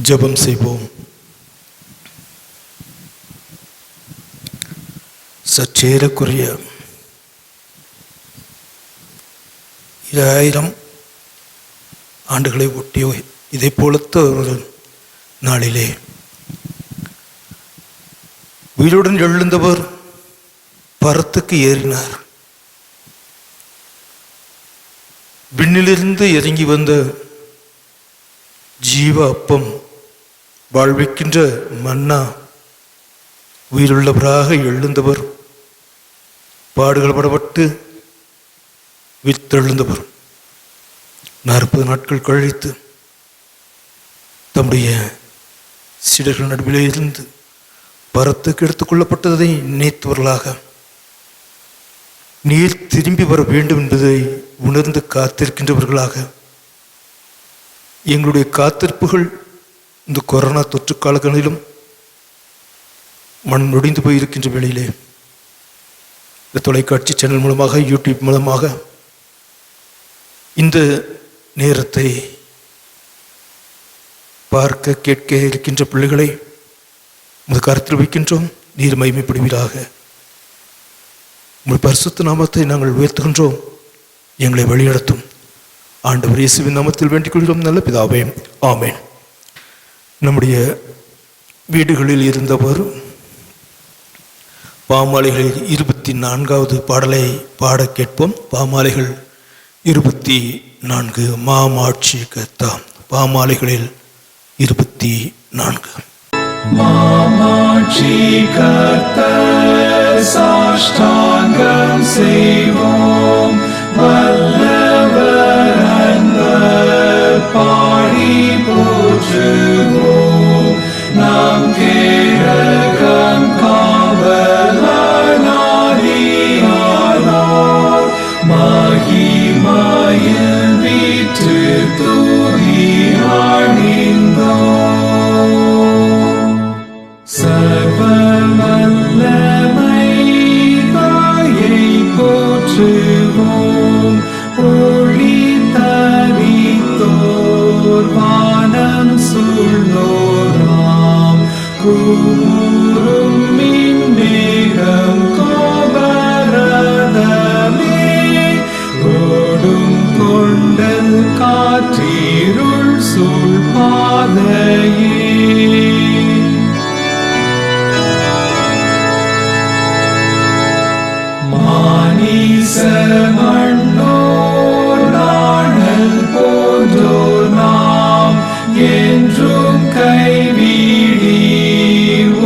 ஜெபம் செய்வோம். சற்றேறக்குரிய 2000 ஆண்டுகளை ஒட்டியோ இதை போலத்த ஒரு நாளிலே உயிருடன் எழுந்தவர் பரத்துக்கு ஏறினார். விண்ணிலிருந்து இறங்கி வந்த ஜீவ அப்பம், வாழ்விக்கின்ற மன்னா, உயிருள்ளவராக எழுந்தவர், பாடுகள் படப்பட்டு வித்தெழுந்தவர் 40 நாட்கள் கழித்து தம்முடைய சீடர்கள் நடுவிலே இருந்து பரத்துக்கு எடுத்துக்கொள்ளப்பட்டதை நினைத்தவர்களாக நீர் திரும்பி வர வேண்டும் என்பதை உணர்ந்து காத்திருக்கின்றவர்களாக, எங்களுடைய காத்திருப்புகள் இந்த கொரோனா தொற்று காலங்களிலும் மண் நொடிந்து போயிருக்கின்ற வேளையிலே இந்த தொலைக்காட்சி சேனல் மூலமாக, யூடியூப் மூலமாக இந்த நேரத்தை பார்க்க கேட்க இருக்கின்ற பிள்ளைகளை உமது கருத்தில் வைக்கின்றோம். நீர் மகிமைப்படுவீராக. உங்கள் பரிசுத்த நாமத்தை நாங்கள் உயர்த்துகின்றோம். எங்களை வழிநடத்தும். ஆண்டவர் இயேசுவின் நாமத்தில் வேண்டிக் கொள்கிறோம் நல்ல பிதாவே, ஆமென். நம்முடைய வீடுகளில் இருந்தவர் பாமாலைகளில் 24வது பாடலை பாட கேட்போம். பாமாலைகள் 24, மாமாட்சி கர்த்தா. பாமாலைகளில் 24. மாமாட்சி கர்த்தர் சாஷ்டாங்கம் செய்வோம், வல்லவர் அன்பர் பாடி போற்றுவோம். நாம் கேடகம் காவலானார் மகிமையில் வீற்று தூதி அணிந்தோம். சர்வ வல்லமை தாயை போற்றுவோம், ஒளி தரித்தோர் வானம் சூழ்ந்தோராம் கூறும் மின்மேகம் கோபரதமே ஓடும் கொண்டல் காற்றீருள் சூழ் பாதையே. மண்ணோர் நாணல் போன்றோர் நாம் என்றும் கைவிடி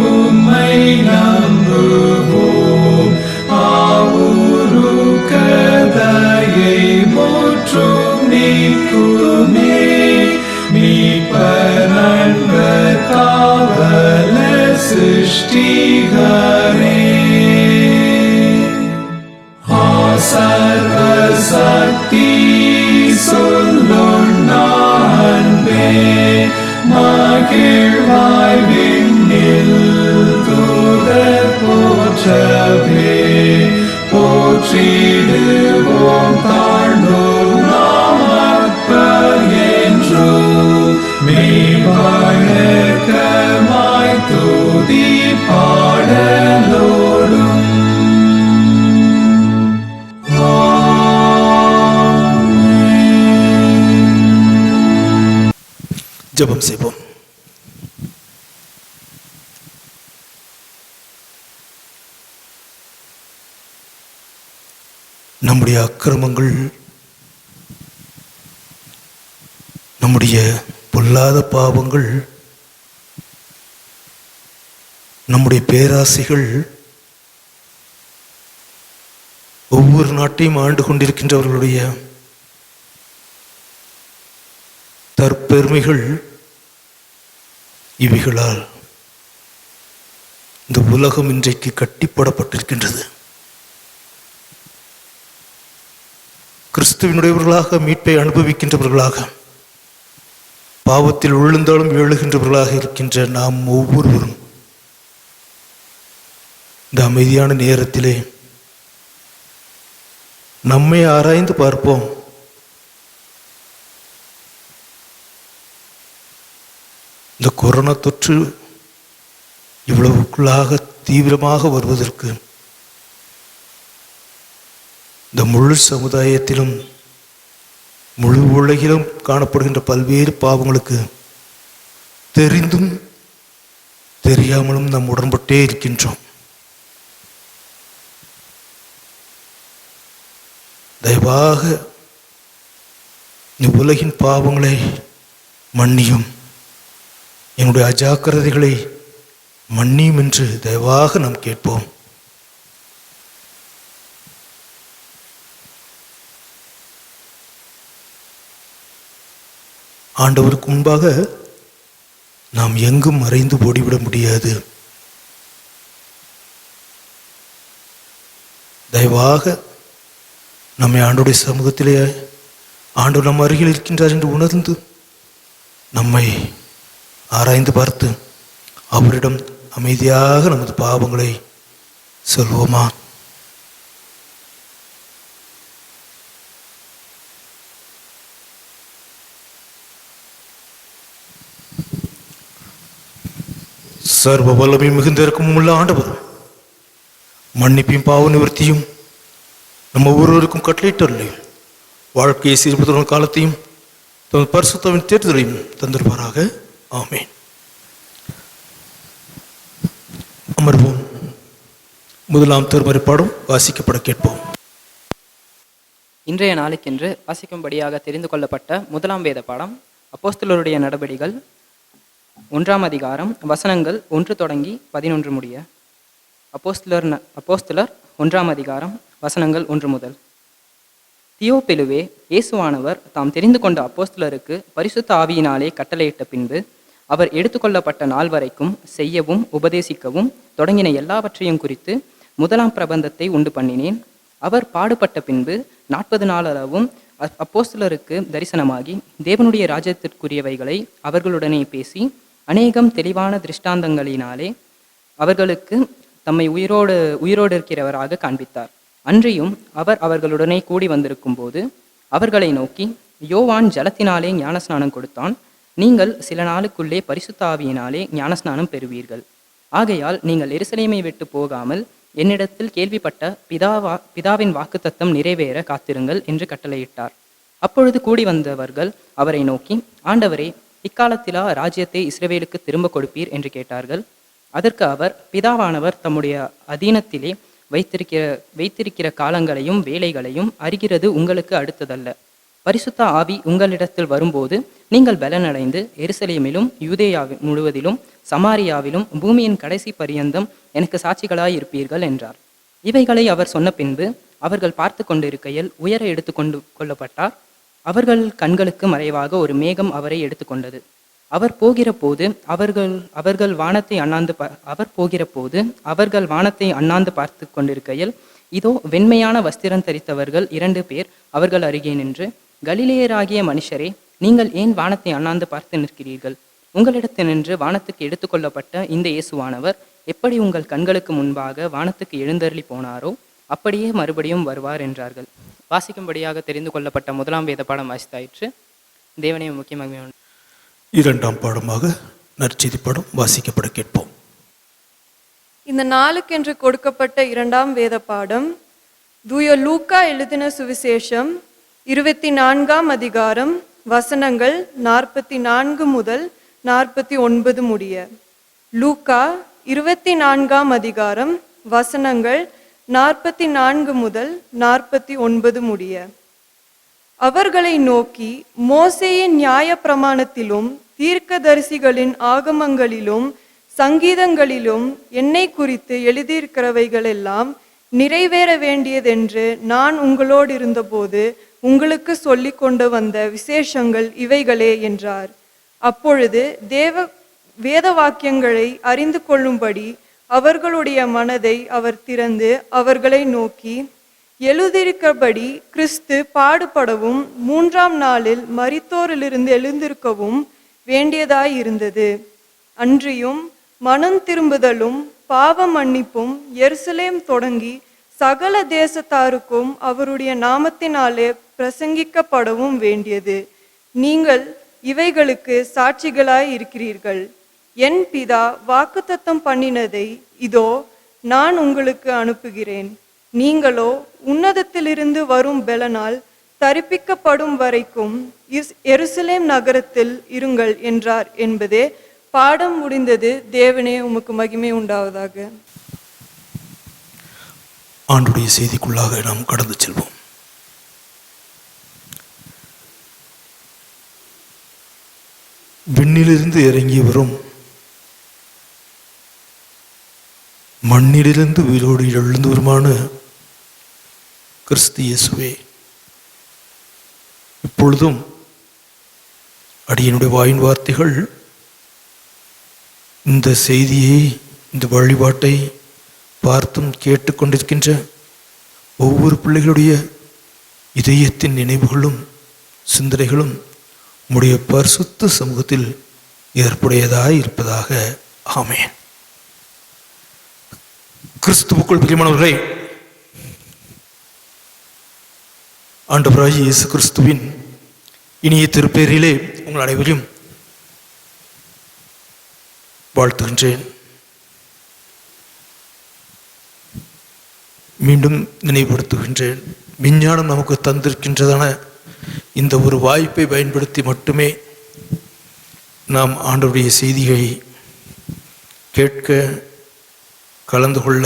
உம்மை நம்புவோம். ஆவுரு கதையை முற்றும் நீக்குமே, மீட்பர் நண்பர் காவலர் சிருஷ்டிகரே. சர்வ சக்தி சொல்லுண்ண அன்பே, மகிழ்வாய் விண்ணில் தூதர் போற்றவே. போற்றிடுவோம் தாழ்ந்தோர் நாம் அற்பர் என்றும், மெய்வழக்கமாய் துதி பாடலோடும். ஜெபம் செய்வோம். நம்முடைய அக்கிரமங்கள், நம்முடைய பொல்லாத பாவங்கள், நம்முடைய பேராசைகள் ஒவ்வொரு நாட்டையும் ஆண்டு கொண்டிருக்கின்றவர்களுடைய தற்பெருமைகள், இவைகளால் இந்த உலகம் இன்றைக்கு கட்டிப்படப்பட்டிருக்கின்றது. கிறிஸ்துவினுடையவர்களாக, மீட்பை அனுபவிக்கின்றவர்களாக, பாவத்தில் விழுந்தாலும் எழுகின்றவர்களாக இருக்கின்ற நாம் ஒவ்வொருவரும் இந்த அமைதியான நேரத்திலே நம்மை ஆராய்ந்து பார்ப்போம். இந்த கொரோனா தொற்று இவ்வளவுக்குள்ளாக தீவிரமாக வருவதற்கு இந்த முழு சமுதாயத்திலும் முழு உலகிலும் காணப்படுகின்ற பல்வேறு பாவங்களுக்கு தெரிந்தும் தெரியாமலும் நாம் உடன்பட்டே இருக்கின்றோம். தயவாக உலகின் பாவங்களை மன்னியும், என்னுடைய அஜாக்கிரதைகளை மன்னியும் என்று தயவாக நாம் கேட்போம். ஆண்டவருக்கு முன்பாக நாம் எங்கும் மறைந்து ஓடிவிட முடியாது. தயவாக நம்மை ஆண்டோடைய சமூகத்திலே ஆண்டவர் நம் அருகில் இருக்கின்றார் என்று உணர்ந்து நம்மை ஆராய்ந்து பார்த்து அவரிடம் அமைதியாக நமது பாவங்களை சொல்வோமா? சர்வ வல்லமை மிகுந்த இரக்கமும் உள்ள ஆண்டவர் மன்னிப்பையும் பாவ நிவர்த்தியும் நம்ம ஒவ்வொருவருக்கும் கட்டளையிட்டருளை வாழ்க்கையை சீர்படுத்தும் காலத்தையும் தமது பரிசுத்தமின் தேர்தலையும் தந்திருப்பாராக. ஆமென். அமர்வோம். முதலாம் திருமறை பாடம் வாசிக்கப்பட கேட்போம். இன்றைய நாளுக்கென்று வாசிக்கும்படியாக தெரிந்து கொள்ளப்பட்ட முதலாம் வேத பாடம் அப்போஸ்தலருடைய நடபடிகள் 1ஆம் அதிகாரம் வசனங்கள் 1 தொடங்கி 11 முடிய. அப்போஸ்தலர் 1ஆம் அதிகாரம் வசனங்கள் 1 முதல். தியோபெலுவே, இயேசுவானவர் தாம் தெரிந்து கொண்ட அப்போஸ்தலருக்கு பரிசுத்த ஆவியினாலே கட்டளையிட்ட பின்பு அவர் எடுத்துக்கொள்ளப்பட்ட நாள் வரைக்கும் செய்யவும் உபதேசிக்கவும் தொடங்கின எல்லாவற்றையும் குறித்து முதலாம் பிரபந்தத்தை உண்டு பண்ணினேன். அவர் பாடுபட்ட பின்பு 40 நாளளவும் அப்போஸ்தலருக்கு தரிசனமாகி தேவனுடைய ராஜ்யத்திற்குரியவைகளை அவர்களுடனே பேசி அநேகம் தெளிவான திருஷ்டாந்தங்களினாலே அவர்களுக்கு தம்மை உயிரோடு இருக்கிறவராக காண்பித்தார். அன்றியும் அவர் அவர்களுடனே கூடி வந்திருக்கும் போது அவர்களை நோக்கி, யோவான் ஜலத்தினாலே ஞானஸ்நானம் கொடுத்தான், நீங்கள் சில நாளுக்குள்ளே பரிசுத்த ஆவியினாலே ஞானஸ்நானம் பெறுவீர்கள். ஆகையால் நீங்கள் எருசலேமை விட்டு போகாமல் என்னிடத்தில் கேள்விப்பட்ட பிதாவின் வாக்குத்தத்தம் நிறைவேற காத்திருங்கள் என்று கட்டளையிட்டார். அப்பொழுது கூடி வந்தவர்கள் அவரை நோக்கி, ஆண்டவரே, இக்காலத்திலா ராஜ்யத்தை இஸ்ரவேலுக்கு திரும்ப கொடுப்பீர் என்று கேட்டார்கள். அதற்கு அவர், பிதாவானவர் தம்முடைய அதீனத்திலே வைத்திருக்கிற காலங்களையும் வேலைகளையும் அறிகிறது உங்களுக்கு அடுத்ததல்ல. பரிசுத்த ஆவி உங்களிடத்தில் வரும்போது நீங்கள் பலனடைந்து எருசலேமிலும் யூதேயா முழுவதிலும் சமாரியாவிலும் பூமியின் கடைசி பரியந்தம் எனக்கு சாட்சிகளாய் இருப்பீர்கள் என்றார். இவைகளை அவர் சொன்ன பின்பு அவர்கள் பார்த்து கொண்டிருக்கையில் உயர எடுத்து கொள்ளப்பட்டார். அவர்கள் கண்களுக்கு மறைவாக ஒரு மேகம் அவரை எடுத்துக்கொண்டது. அவர் போகிற போது அவர்கள் வானத்தை அண்ணாந்து பார்த்து கொண்டிருக்கையில் இதோ வெண்மையான வஸ்திரம் தரித்தவர்கள் 2 பேர் அவர்கள் அருகே நின்று, கலிலேயராகிய மனுஷரே, நீங்கள் ஏன் வானத்தை அண்ணாந்து பார்த்து நிற்கிறீர்கள்? உங்களிடத்தில் நின்று வானத்துக்கு எடுத்துக்கொள்ளப்பட்ட இந்த இயேசுவானவர் எப்படி உங்கள் கண்களுக்கு முன்பாக வானத்துக்கு எழுந்தருளி போனாரோ அப்படியே மறுபடியும் வருவார் என்றார்கள். வாசிக்கும்படியாக தெரிந்து கொள்ளப்பட்ட முதலாம் வேத பாடம் வாசித்தாயிற்று. தேவனே முக்கியமாக. 2ஆம் பாடமாக நற்செய்தி பாடம் வாசிக்கப்பட கேட்போம். இந்த நாளுக்கென்று கொடுக்கப்பட்ட 2ஆம் வேத பாடம் தூய லூக்கா எழுதின சுவிசேஷம் 24ஆம் அதிகாரம் வசனங்கள் 44 முதல் 49 முடிய. லூக்கா 24ஆம் அதிகாரம் வசனங்கள் 44 முதல் 49 முடிய. அவர்களை நோக்கி, மோசேயின் நியாய பிரமாணத்திலும் தீர்க்கதரிசிகளின் ஆகமங்களிலும் சங்கீதங்களிலும் என்னை குறித்து எழுதியிருக்கிறவைகளெல்லாம் நிறைவேற வேண்டியதென்று நான் உங்களோடு இருந்தபோது உங்களுக்கு சொல்லி கொண்டு வந்த விசேஷங்கள் இவைகளே என்றார். அப்பொழுது வேத வாக்கியங்களை அறிந்து கொள்ளும்படி அவர்களுடைய மனதை அவர் திறந்து அவர்களை நோக்கி, எழுதியிருக்கிறபடி கிறிஸ்து பாடுபடவும் 3ஆம் நாளில் மரித்தோரிலிருந்து எழுந்திருக்கவும் வேண்டியதாயிருந்தது. அன்றியும் மனம் திரும்புதலும் பாவ மன்னிப்பும் எருசலேம் தொடங்கி சகல தேசத்தாருக்கும் அவருடைய நாமத்தினாலே பிரசங்கிக்கப்படவும் வேண்டியது. நீங்கள் இவைகளுக்கு சாட்சிகளாய் இருக்கிறீர்கள். என் பிதா வாக்குத்தத்தம் பண்ணினதை இதோ நான் உங்களுக்கு அனுப்புகிறேன். நீங்களோ உன்னதத்திலிருந்து வரும் பெலனால் தரிப்பிக்கப்படும் வரைக்கும் எருசலேம் நகரத்தில் இருங்கள் என்றார் என்பதே. பாடம் முடிந்தது. தேவனே உமக்கு மகிமை உண்டாவதாக. ஆண்டுடைய செய்திக்குள்ளாக நாம் கடந்து செல்வோம். விண்ணிலிருந்து இறங்கி வரும் மண்ணிலிருந்து உயிரோடு எழுந்தவருமான கிறிஸ்து இயேசுவே, இப்பொழுதும் அடியனுடைய வாயின் வார்த்தைகள் இந்த செய்தியை, இந்த வழிபாட்டை பார்த்தும் கேட்டுக்கொண்டிருக்கின்ற ஒவ்வொரு பிள்ளைகளுடைய இதயத்தின் நினைவுகளும் சிந்தனைகளும் உம்முடைய பரிசுத்த சமூகத்தில் ஏற்புடையதாய் இருப்பதாக. ஆமென். கிறிஸ்துவுக்குள் பிரியமானவர்களே, ஆண்டவராகிய இயேசு கிறிஸ்துவின் இனிய திருப்பெயரிலே உங்கள் அனைவரையும் வாழ்த்துகின்றேன். மீண்டும் நினைவுபடுத்துகின்றேன், விஞ்ஞானம் நமக்கு தந்திருக்கின்றதான இந்த ஒரு வாய்ப்பை பயன்படுத்தி மட்டுமே நாம் ஆண்டவருடைய செய்தியை கேட்க, கலந்து கொள்ள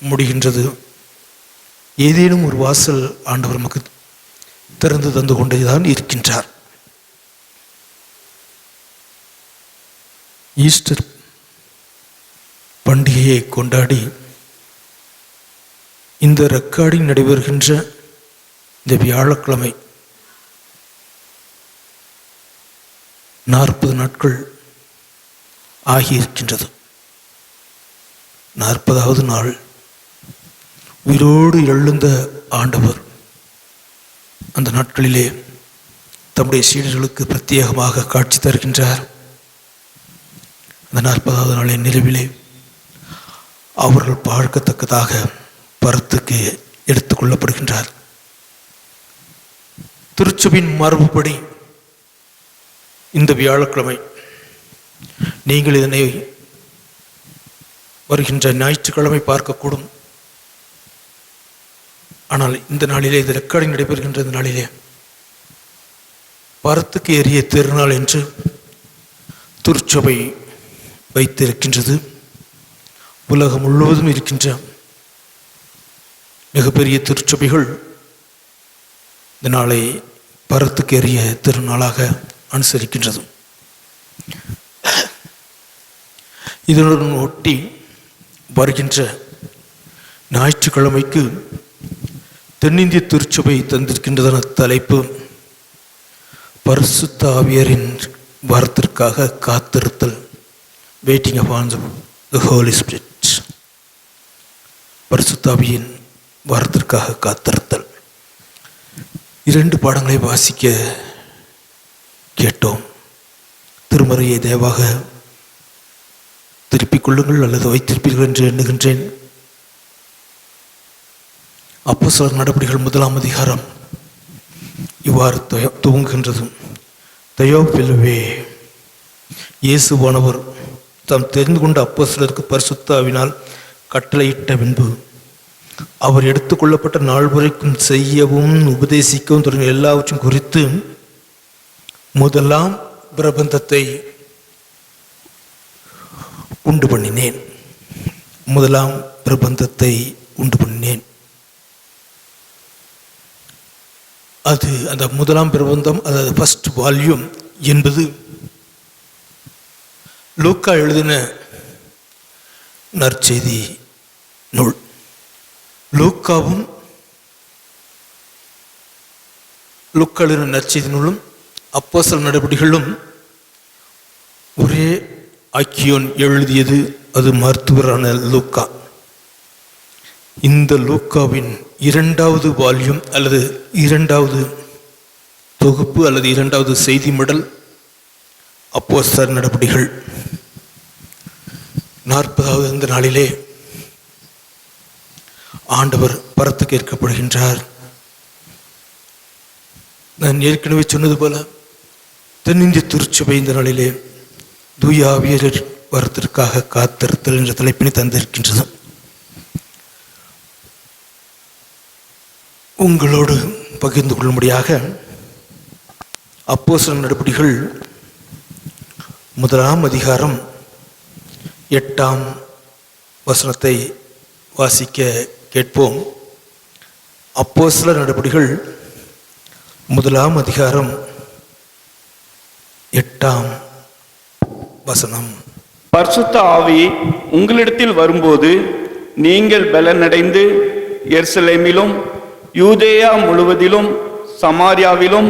முடிகின்றது. ஏதேனும் ஒரு வாசல் ஆண்டவர் நமக்கு திறந்து தந்து கொண்டேதான் இருக்கின்றார். ஈஸ்டர் பண்டிகையை கொண்டாடி இந்த ரெக்கார்டிங் நடைபெறுகின்ற இந்த வியாழக்கிழமை 40 நாட்கள் ஆகியிருக்கின்றது. 40வது நாள் உயிரோடு எழுந்த ஆண்டவர் அந்த நாட்களிலே தம்முடைய சீடர்களுக்கு பிரத்யேகமாக காட்சி தருகின்றார். அந்த 40வது நாளின் நிறைவிலே அவர்கள் பார்க்கத்தக்கதாக பரத்துக்கு எடுத்துக்கொள்ளப்படுகின்றார். திருச்சபையின் மரபுப்படி இந்த வியாழக்கிழமை நீங்கள் இதனை வருகின்ற ஞாயிற்றுக்கிழமை பார்க்கக்கூடும். ஆனால் இந்த நாளிலே, இந்த ரெக்கார்டிங் நடைபெறுகின்ற இந்த நாளிலே பரத்துக்கு ஏறிய திருநாள் என்று திருச்சபை வைத்திருக்கின்றது. உலகம் முழுவதும் இருக்கின்ற மிகப்பெரிய திருச்சபைகள் இந்த நாளை பரத்துக்கு ஏறிய திருநாளாக அனுசரிக்கின்றது. இதனுடன் ஒட்டி வருகின்ற ஞாயிற்றுக்கிழமைக்கு தென்னிந்திய திருச்சபை தந்திருக்கின்றதான தலைப்பு பரிசுத்த ஆவியாரின் வரத்திற்காக காத்திருத்தல், waiting upon the holy spirit. பரிசுத்த ஆவியின் வரத்திற்காக காத்திருத்தல். 2 பாடங்களை வாசிக்க கேட்டோம். திருமறையை தயவாக திருப்பிக் கொள்ளுங்கள் அல்லது வைத்திருப்பீர்கள் என்று எண்ணுகின்றேன். அப்போஸ்தலர் நடபடிகள் 1ஆம் அதிகாரம் இவ்வாறு துவங்குகின்றது. தெயோப்பிலுவே, இயேசுவானவர் தாம் தெரிந்து கொண்ட அப்போஸ்தலருக்கு பரிசுத்த ஆவியினால் கட்டளையிட்ட பின்பு அவர் எடுத்துக்கொள்ளப்பட்ட நாள் வரைக்கும் செய்யவும் உபதேசிக்கவும் தொடங்கிய எல்லாவற்றையும் குறித்து முதலாம் பிரபந்தத்தை உண்டு பண்ணினேன். முதலாம் பிரபந்தத்தை உண்டு பண்ணினேன். அது அந்த முதலாம் பிரபந்தம், அதாவது ஃபர்ஸ்ட் வால்யூம் என்பது லூக்கா எழுதின நற்செய்தி நூல். லூக்காவும் லூக்கா எழுதின நற்செய்தி நூலும் அப்போஸ்தலர் நடபடிகளும் ஒரே ஆக்கியோன் எழுதியது. அது மருத்துவரான லூக்கா. இந்த லூக்காவின் 2வது வால்யூம் அல்லது 2வது தொகுப்பு அல்லது 2வது செய்தி மடல் அப்போஸ்தலர் நடபடிகள். 40வது இந்த நாளிலே ஆண்டவர் பரத்துக்கு ஏற்கப்படுகின்றார். நான் ஏற்கனவே சொன்னது போல தென்னிந்திய திருச்சபை இந்த நாளிலே தூய ஆவியர் வரத்திற்காக காத்திருத்தல் என்ற தலைப்பினை தந்திருக்கின்றது. உங்களோடு பகிர்ந்து கொள்ளும்படியாக அப்போஸ்தலர் நடபடிகள் 1 அதிகாரம் 8 வசனத்தை வாசிக்க கேட்போம். அப்போஸ்தலர் நடபடிகள் 1 அதிகாரம் 8 வசனம். பரிசுத்த ஆவி உங்களிடத்தில் வரும்போது நீங்கள் பலனடைந்து எருசலேமிலும் யூதேயா முழுவதிலும் சமாரியாவிலும்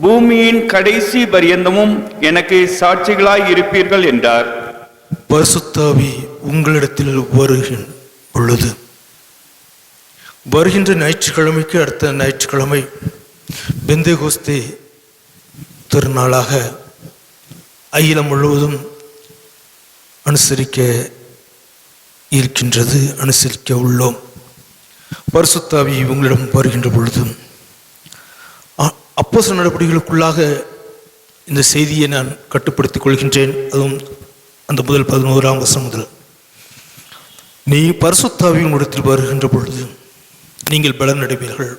பூமியின் கடைசி பரியந்தமும் எனக்கு சாட்சிகளாய் இருப்பீர்கள் என்றார். பரிசுத்த ஆவி உங்களிடத்தில் வருகின்ற பொழுது, வருகின்ற ஞாயிற்றுக்கிழமைக்கு அடுத்த ஞாயிற்றுக்கிழமை பெந்தேகோஸ்தே திருநாளாக அகிலம் முழுவதும் அனுசரிக்க இருக்கின்றது, அனுசரிக்க உள்ளோம். பரிசுத்த ஆவி உங்களிடம் வருகின்ற பொழுது அப்போஸ்தலர் நடபடிகளுக்குள்ளாக இந்த செய்தியை நான் கட்டுப்படுத்திக் கொள்கின்றேன். அதுவும் அந்த முதல் 11 வசனம் முதல், நீ பரிசுத்த ஆவி உங்களிடத்தில் வருகின்ற பொழுது நீங்கள் பலனடைவீர்கள்.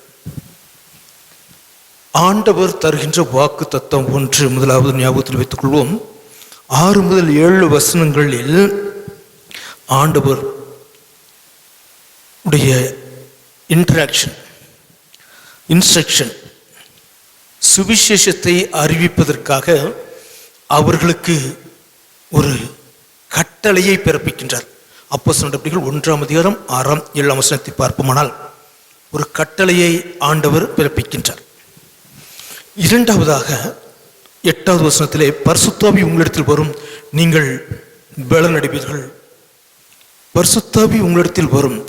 ஆண்டவர் தருகின்ற வாக்கு தத்தம் ஒன்று முதலாவது ஞாபகத்தில் வைத்துக் கொள்வோம். 6 முதல் 7 வசனங்களில் ஆண்டவர் உடைய இன்ட்ராக்ஷன், இன்ஸ்ட்ரக்ஷன், சுவிசேஷத்தை அறிவிப்பதற்காக அவர்களுக்கு ஒரு கட்டளையை பிறப்பிக்கின்றார். அப்போஸ்தலர் நடபடிகள் 1 அதிகாரம் 6, 7 வசனத்தை பார்ப்போமானால் ஒரு கட்டளையை ஆண்டவர் பிறப்பிக்கின்றார். இரண்டாவதாக 8வது வசனத்திலே பரிசுத்த ஆவி உங்களிடத்தில் வரும், நீங்கள் பலனடைவீர்கள். பரிசுத்த ஆவி உங்களிடத்தில் வரும்.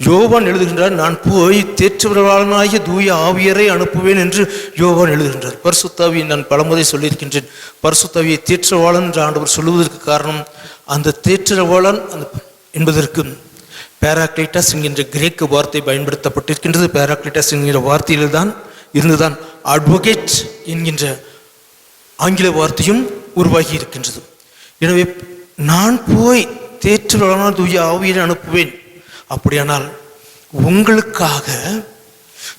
யோவான் எழுதுகின்றார், நான் போய் தேற்றவர்களாகிய தூய ஆவியரை அனுப்புவேன் என்று யோவான் எழுதுகின்றார். பரிசுத்த ஆவியை நான் பலமுறை சொல்லியிருக்கின்றேன். பரிசுத்த ஆவியை தேற்றவாளன் என்று ஆண்டவர் சொல்லுவதற்கு காரணம், அந்த தேற்றவாளன் என்பதற்கு பேராக்ளைட்டஸ் என்கின்ற கிரேக்க வார்த்தை பயன்படுத்தப்பட்டிருக்கின்றது. பேராக்ளைட்டஸ் என்கிற வார்த்தையில்தான் இருந்துதான் அட்வொகேட் என்கின்ற ஆங்கில வார்த்தையும் உருவாகி இருக்கின்றது. எனவே நான் போய் தேற்றவாளனான தூய ஆவியை அனுப்புவேன். அப்படியானால் உங்களுக்காக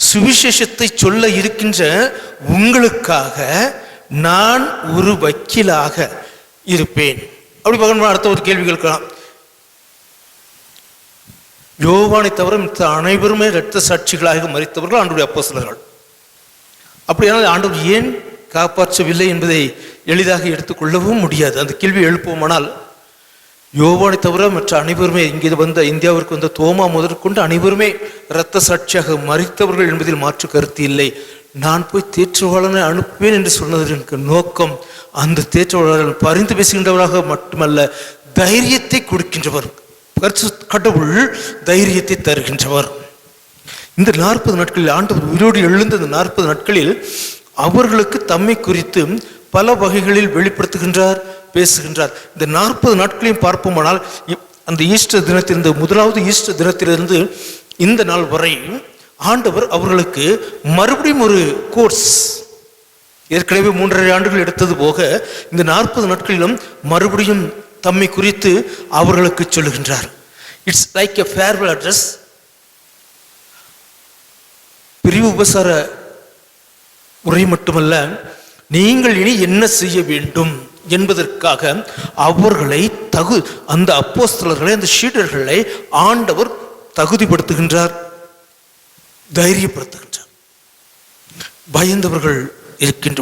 சுவிசேஷத்தை சொல்ல இருக்கின்ற உங்களுக்காக நான் ஒரு வக்கீலாக இருப்பேன். அப்படி பார்க்கணும். அடுத்த ஒரு கேள்வி கேட்கலாம். யோவானை தவிர மற்ற அனைவருமே இரத்த சாட்சிகளாக மரித்தவர்கள் ஆண்டவருடைய அப்போஸ்தலர்கள். அப்படியானால் ஆண்டவர் ஏன் காப்பாற்றவில்லை என்பதை எளிதாக எடுத்துக்கொள்ளவும் முடியாது. அந்த கேள்வி எழுப்புவோமானால், யோவானை தவிர மற்ற அனைவருமே, இங்கே வந்த இந்தியாவிற்கு வந்த தோமா முதற்கொண்டு அனைவருமே இரத்த சாட்சியாக மரித்தவர்கள் என்பதில் மாற்று கருத்து இல்லை. நான் போய் தேற்றவாளனை அனுப்புவேன் என்று சொன்னதற்கு நோக்கம், அந்த தேற்றவாளர் பரிந்து பேசுகின்றவராக மட்டுமல்ல, தைரியத்தை கொடுக்கின்றவர். கடவுள் தைரியத்தை தருகின்றவர். இந்த 40 நாட்களில் ஆண்டவர் உயிரோடு எழுந்த இந்த 40 நாட்களில் அவர்களுக்கு தம்மை குறித்து பல வகைகளில் வெளிப்படுத்துகின்றார், பேசுகின்றார். இந்த 40 நாட்களையும் பார்ப்போமானால், அந்த ஈஸ்டர் தினத்திலிருந்து, முதலாவது ஈஸ்டர் தினத்திலிருந்து இந்த நாள் வரை ஆண்டவர் அவர்களுக்கு மறுபடியும் ஒரு கோர்ஸ், ஏற்கனவே 3.5 ஆண்டுகள் எடுத்தது போக இந்த 40 நாட்களிலும் மறுபடியும் தம்மை குறித்து அவர்களுக்கு சொல்லுகின்றார். It's like a farewell address. பிரிவு உபசார உரை மட்டுமல்ல, நீங்கள் இனி என்ன செய்ய வேண்டும் என்பதற்காக அவர்களை அந்த அப்போஸ்தலர்களை, அந்த சீடர்களை ஆண்டவர் தகுதிப்படுத்துகின்றார், தைரியப்படுத்துகின்றார். பயந்தவர்கள் இருக்கின்ற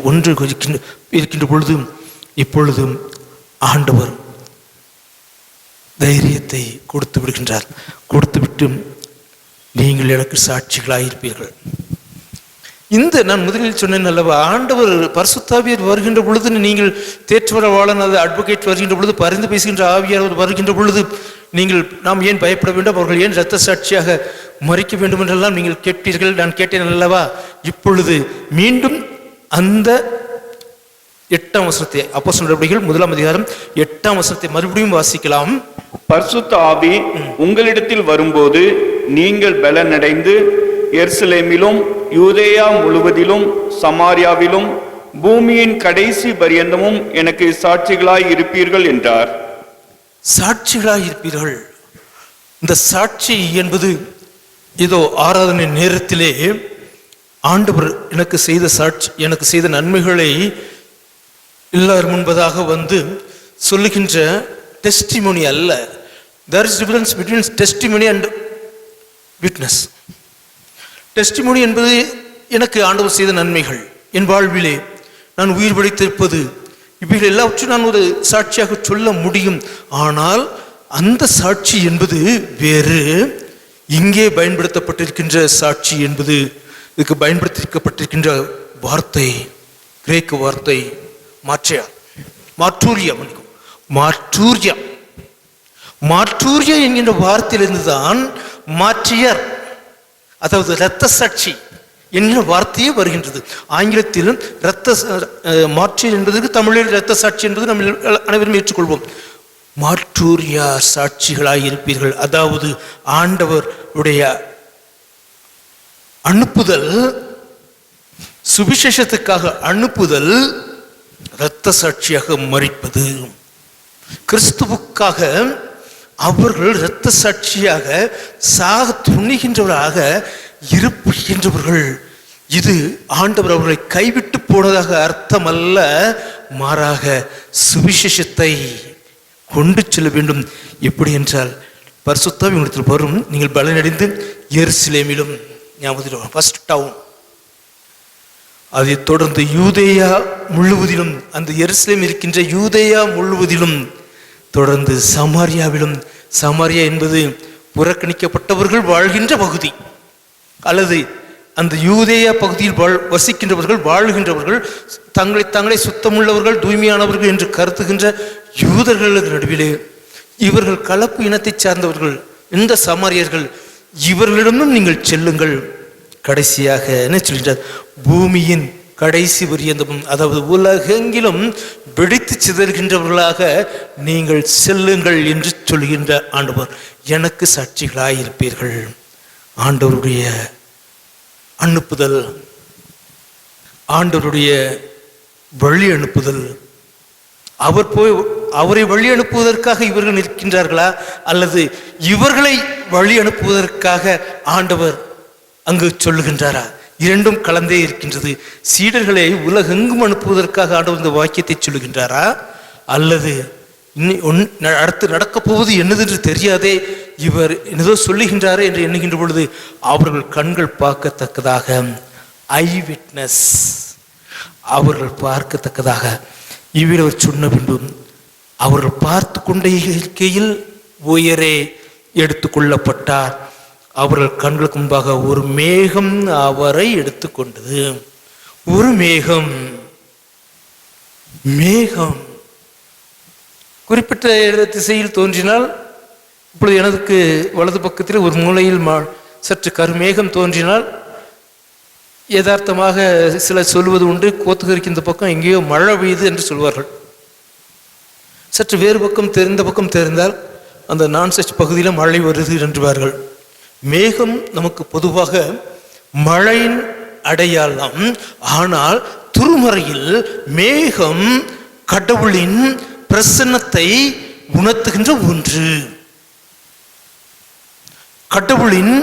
பொழுது இப்பொழுதும் ஆண்டவர் தைரியத்தை கொடுத்து விடுகின்றார். கொடுத்துவிட்டு நீங்கள் எனக்கு சாட்சிகளாயிருப்பீர்கள். இந்த நான் முதலில் சொன்னேன் அல்லவா, ஆண்டவர் பரிசுத்த ஆவியார் வருகின்ற பொழுது, நீங்கள் தேற்றவாளன் அது அட்வொகேட் வருகின்ற பொழுது, பரிந்து பேசுகின்ற ஆவியார் வருகின்ற பொழுது நீங்கள் நாம் ஏன் பயப்பட வேண்டும், அவர்கள் ஏன் இரத்த சாட்சியாக மறிக்க வேண்டும் என்றெல்லாம் நீங்கள் கேட்பீர்கள். நான் கேட்டேன் அல்லவா. இப்பொழுது மீண்டும் அந்த 8ஆம் வசனத்தை, அப்போஸ்தலர் நடபடிகள் 1 அதிகாரம் 8ஆம் வசனத்தை மறுபடியும் வாசிக்கலாம். பரிசுத்த ஆவி உங்களிடத்தில் வரும்போது நீங்கள் பலனடைந்து எருசலேமிலும் யூதேயா முழுவதிலும் சமாரியாவிலும் பூமியின் கடைசி பரியந்தமும் எனக்கு சாட்சிகளாய் இருப்பீர்கள் என்றார். சாட்சிகளாய் இருப்பீர்கள். இந்த சாட்சி என்பது இதோ ஆராதனை நேரத்திலே ஆண்டவர் எனக்கு செய்த நன்மைகளை எல்லார் முன்பதாக வந்து சொல்லுகின்ற டெஸ்டிமோனி அல்ல. There is difference between testimony and witness. Testimony என்பது எனக்கு ஆண்டவர் செய்த நன்மைகள், என் வாழ்விலே நான் உயிர் பிழைத்திருப்பது, இவைகள் எல்லாவற்றையும் நான் ஒரு சாட்சியாக சொல்ல முடியும். ஆனால் அந்த சாட்சி என்பது வேறு. இங்கே பயன்படுத்தப்பட்டிருக்கின்ற சாட்சி என்பது, இதுக்கு பயன்படுத்தப்பட்டிருக்கின்ற வார்த்தை கிரேக்க வார்த்தை மாற்றூரியா என்கின்ற வார்த்தையிலிருந்து தான் மாற்றியர், அதாவது இரத்த சாட்சி என்கிற வார்த்தையே வருகின்றது. ஆங்கிலத்தில் மாற்றியர் என்பதற்கு தமிழில் இரத்த சாட்சி என்பது நம்ம அனைவரும் ஏற்றுக்கொள்வோம். மாற்றூரியா சாட்சிகளாய் இருப்பீர்கள். அதாவது ஆண்டவருடைய அனுப்புதல், சுவிசேஷத்துக்காக அனுப்புதல் இரத்த சாட்சியாக மரிப்பது. கிறிஸ்துவுக்காக அவர்கள் இரத்த சாட்சியாக சாக துணிகின்றவராக இருக்கின்றவர்கள். இது ஆண்டவர் அவர்களை கைவிட்டு போனதாக அர்த்தம் அல்ல, மாறாக சுவிசேஷத்தை கொண்டு செல்ல வேண்டும். எப்படி என்றால், பரிசுத்த ஆவி உங்களிடத்தில் வரும், நீங்கள் பலனடைந்து எருசலேமிலும், ஃபர்ஸ்ட் டவுன், அதைத் தொடர்ந்து யூதேயா முழுவதிலும், அந்த எருசலேம் இருக்கின்ற யூதேயா முழுவதிலும், தொடர்ந்து சமாரியாவிலும். சமாரியா என்பது புறக்கணிக்கப்பட்டவர்கள் வாழ்கின்ற பகுதி, அல்லது அந்த யூதேயா பகுதியில் வசிக்கின்றவர்கள் வாழ்கின்றவர்கள், தங்களை சுத்தமுள்ளவர்கள் தூய்மையானவர்கள் என்று கருத்துகின்ற யூதர்களுக்கு நடுவிலே இவர்கள் கலப்பு இனத்தை சார்ந்தவர்கள், இந்த சமாரியர்கள், இவர்களிடமும் நீங்கள் செல்லுங்கள். கடைசியாக என்ன சொல்கின்றார்? பூமியின் கடைசி பரியந்தமும், அதாவது உலகெங்கிலும் வெடித்து சிதறுகின்றவர்களாக நீங்கள் செல்லுங்கள் என்று சொல்கின்ற ஆண்டவர். எனக்கு சாட்சிகளாய் இருப்பீர்கள். ஆண்டவருடைய அனுப்புதல், ஆண்டவருடைய வழி அனுப்புதல். அவரை வழி அனுப்புவதற்காக இவர்கள் நிற்கின்றார்களா, அல்லது இவர்களை வழி அனுப்புவதற்காக ஆண்டவர் அங்கு சொல்லுகின்றாரா? இரண்டும் கலந்தே இருக்கின்றது. சீடர்களை உலகெங்கும் அனுப்புவதற்காக ஆண்டவர் இந்த வாக்கியத்தை சொல்லுகின்றாரா, அல்லது அடுத்து நடக்கப் போவது என்னதென்று தெரியாதே, இவர் என்னதோ சொல்லுகின்றாரே என்று எண்ணுகின்ற பொழுது அவர்கள் கண்கள் பார்க்கத்தக்கதாக, ஐ விட்னஸ், அவர்கள் பார்க்கத்தக்கதாக இவர் சொன்ன பின்பும் அவர்கள் பார்த்து கொண்ட இருக்கையில் உயரே எடுத்துக்கொள்ளப்பட்டார். அவர்கள் கண்களுக்கு முன்பாக ஒரு மேகம் அவரை எடுத்துக்கொண்டது. ஒரு மேகம் குறிப்பிட்ட திசையில் தோன்றினால், இப்பொழுது எனக்கு வலது பக்கத்தில் ஒரு மூலையில் சற்று கருமேகம் தோன்றினால், யதார்த்தமாக சிலர் சொல்வது உண்டு, கோத்தகிரிக்கு இந்த பக்கம் எங்கேயோ மழை பெய்யுது என்று சொல்வார்கள். சற்று வேறு பக்கம் தெரிந்த பக்கம் தெரிந்தால் அந்த நான்செச் பகுதியில் மழை வருது என்றுவார்கள். மேகம் நமக்கு பொதுவாக மழையின் அடையாளம். ஆனால் திருமறையில் மேகம் கடவுளின் பிரசன்னத்தை உணர்த்துகின்ற ஒன்று. கடவுளின்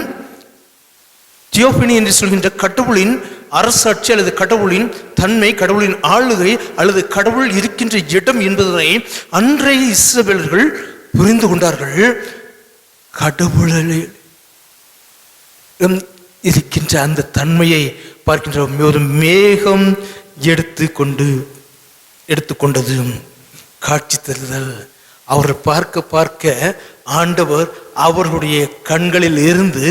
தியோபனி என்று சொல்கின்ற கடவுளின் அரசாட்சி அல்லது கடவுளின் தன்மை, கடவுளின் ஆளுகை அல்லது கடவுள் இருக்கின்ற இடம் என்பதனை அன்றைய இஸ்ரவேலர்கள் புரிந்து கொண்டார்கள். கடவுளில் இருக்கின்ற அந்த தன்மையை பார்க்கின்ற ஒரு மேகம் எடுத்துக்கொண்டது காட்சி தருதல். அவர்கள் பார்க்க ஆண்டவர் அவர்களுடைய கண்களில் இருந்து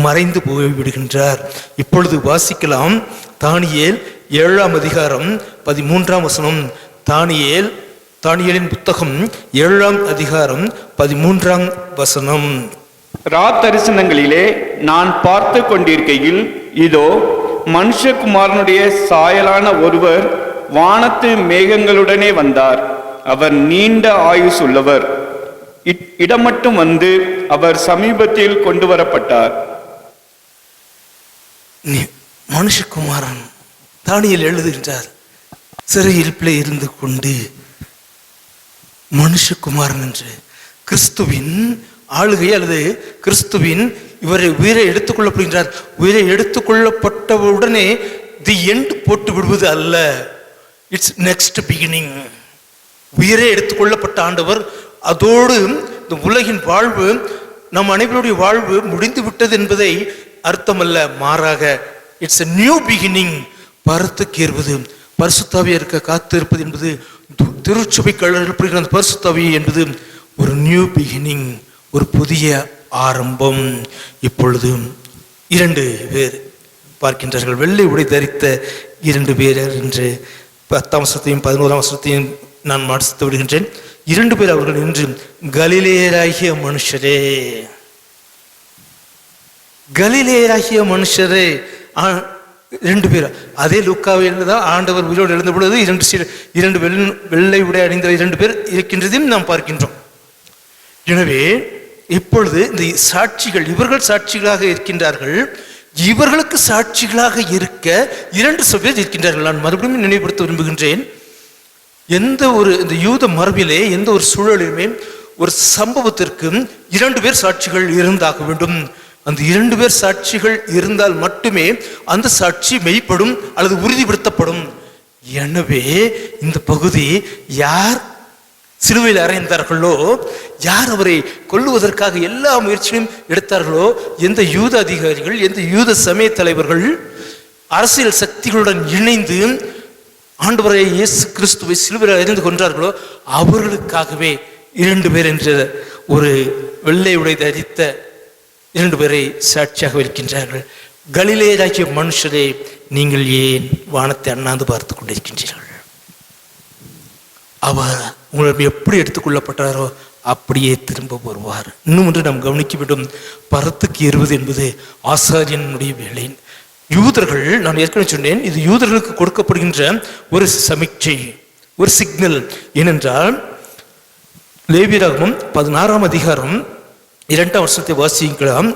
மறைந்து போய்விடுகின்றார். இப்பொழுது வாசிக்கலாம், தானியேல் 7ஆம் அதிகாரம் 13ஆம் வசனம். தானியேலின் புத்தகம் 7ஆம் அதிகாரம் 13ஆம் வசனம். தரிசனங்களிலே நான் பார்த்து கொண்டிருக்கையில், இதோ மனுஷகுமாரனுடைய சாயலான ஒருவர் வானத்து மேகங்களுடனே வந்தார். அவர் நீண்ட ஆயுஸ் உள்ளவர். இடம் மட்டும் வந்து அவர் சமீபத்தில் கொண்டு வரப்பட்டார். மனுஷகுமாரன் தானியேல் எழுதுகின்றார், சிறையிருப்பிலே இருந்து கொண்டு மனுஷகுமாரன் என்று கிறிஸ்துவின் ஆளுகை அல்லது கிறிஸ்துவின் இவரை உயிரை எடுத்துக்கொள்ளப்படுகின்றார். உயிரை எடுத்துக்கொள்ளப்பட்டவுடனே தி எண்ட் போட்டு விடுவது அல்ல, இட்ஸ் நெக்ஸ்ட் பிகினிங். உயிரை எடுத்துக்கொள்ளப்பட்ட ஆண்டவர் அதோடு இந்த உலகின் வாழ்வு, நம் அனைவருடைய வாழ்வு முடிந்து விட்டது என்பதை அர்த்தமல்ல, மாறாக இட்ஸ் எ நியூ பிகினிங். பரத்துக்கேறுவது, பரிசுத்தாவியாக காத்து இருப்பது என்பது, திருச்சபை கழுவப்படுகிற அந்த பரிசுத்தாவி என்பது ஒரு நியூ பிகினிங், ஒரு புதிய ஆரம்பம். இப்பொழுது 2 பேர் பார்க்கின்றார்கள். வெள்ளை உடை தரித்த 2 பேர் என்று 10ஆம் வசனத்தையும் 11ஆம் வசனத்தையும் நான் வாசித்து விடுகின்றேன். 2 பேர் அவர்கள் நின்று, கலிலேயராகிய மனுஷரே, கலிலேயராகிய மனுஷரே. 2 பேர் அதே லூக்காவில் தான் ஆண்டவர் உயிரோடு எழுந்த பொழுது 2 வெள்ளை உடை அணிந்த 2 பேர் இருக்கின்றதையும் நாம் பார்க்கின்றோம். எனவே இப்பொழுது இந்த சாட்சிகள், இவர்கள் சாட்சிகளாக இருக்கின்றார்கள். இவர்களுக்கு சாட்சிகளாக இருக்க 2 பேர் இருக்கின்றார்கள். நான் மறுபடியும் நினைவுபடுத்த விரும்புகின்றேன். எந்த ஒரு இந்த யூத மரபிலே எந்த ஒரு சூழலிலுமே ஒரு சம்பவத்திற்கு 2 பேர் சாட்சிகள் இருந்தாக வேண்டும். அந்த 2 பேர் சாட்சிகள் இருந்தால் மட்டுமே அந்த சாட்சி மெய்ப்படும் அல்லது உறுதிப்படுத்தப்படும். எனவே இந்த பகுதி யார் சிலுவையில் அறைந்தார்களோ, யார் அவரை கொல்லுவதற்காக எல்லா முயற்சியும் எடுத்தார்களோ, எந்த யூத அதிகாரிகள், எந்த யூத சமய தலைவர்கள் அரசியல் சக்திகளுடன் இணைந்து ஆண்டவரை இயேசு கிறிஸ்துவை சிலுவையில் அறிந்து கொன்றார்களோ, அவர்களுக்காகவே 2 பேர் என்ற ஒரு வெள்ளை உடை தரித்த 2 பேரை சாட்சியாக இருக்கின்றார்கள். கலிலேயராகிய மனுஷரே, நீங்கள் ஏன் வானத்தை அண்ணாந்து பார்த்து கொண்டிருக்கின்றீர்கள்? அவர் உங்களை எப்படி எடுத்துக்கொள்ளப்பட்டாரோ அப்படியே திரும்ப வருவார். இன்னும் ஒன்று நாம் கவனிக்க வேண்டும். பரத்துக்கு ஏறுவது என்பது ஆசாரியனுடைய வேலை. யூதர்கள், நான் ஏற்கனவே சொன்னேன், இது யூதர்களுக்கு கொடுக்கப்படுகின்ற ஒரு சமிக்சை, ஒரு சிக்னல். ஏனென்றால் லேவியராகமம் 16ஆம் அதிகாரம் 2ஆம் வசனத்தை வாசிக்கலாம்.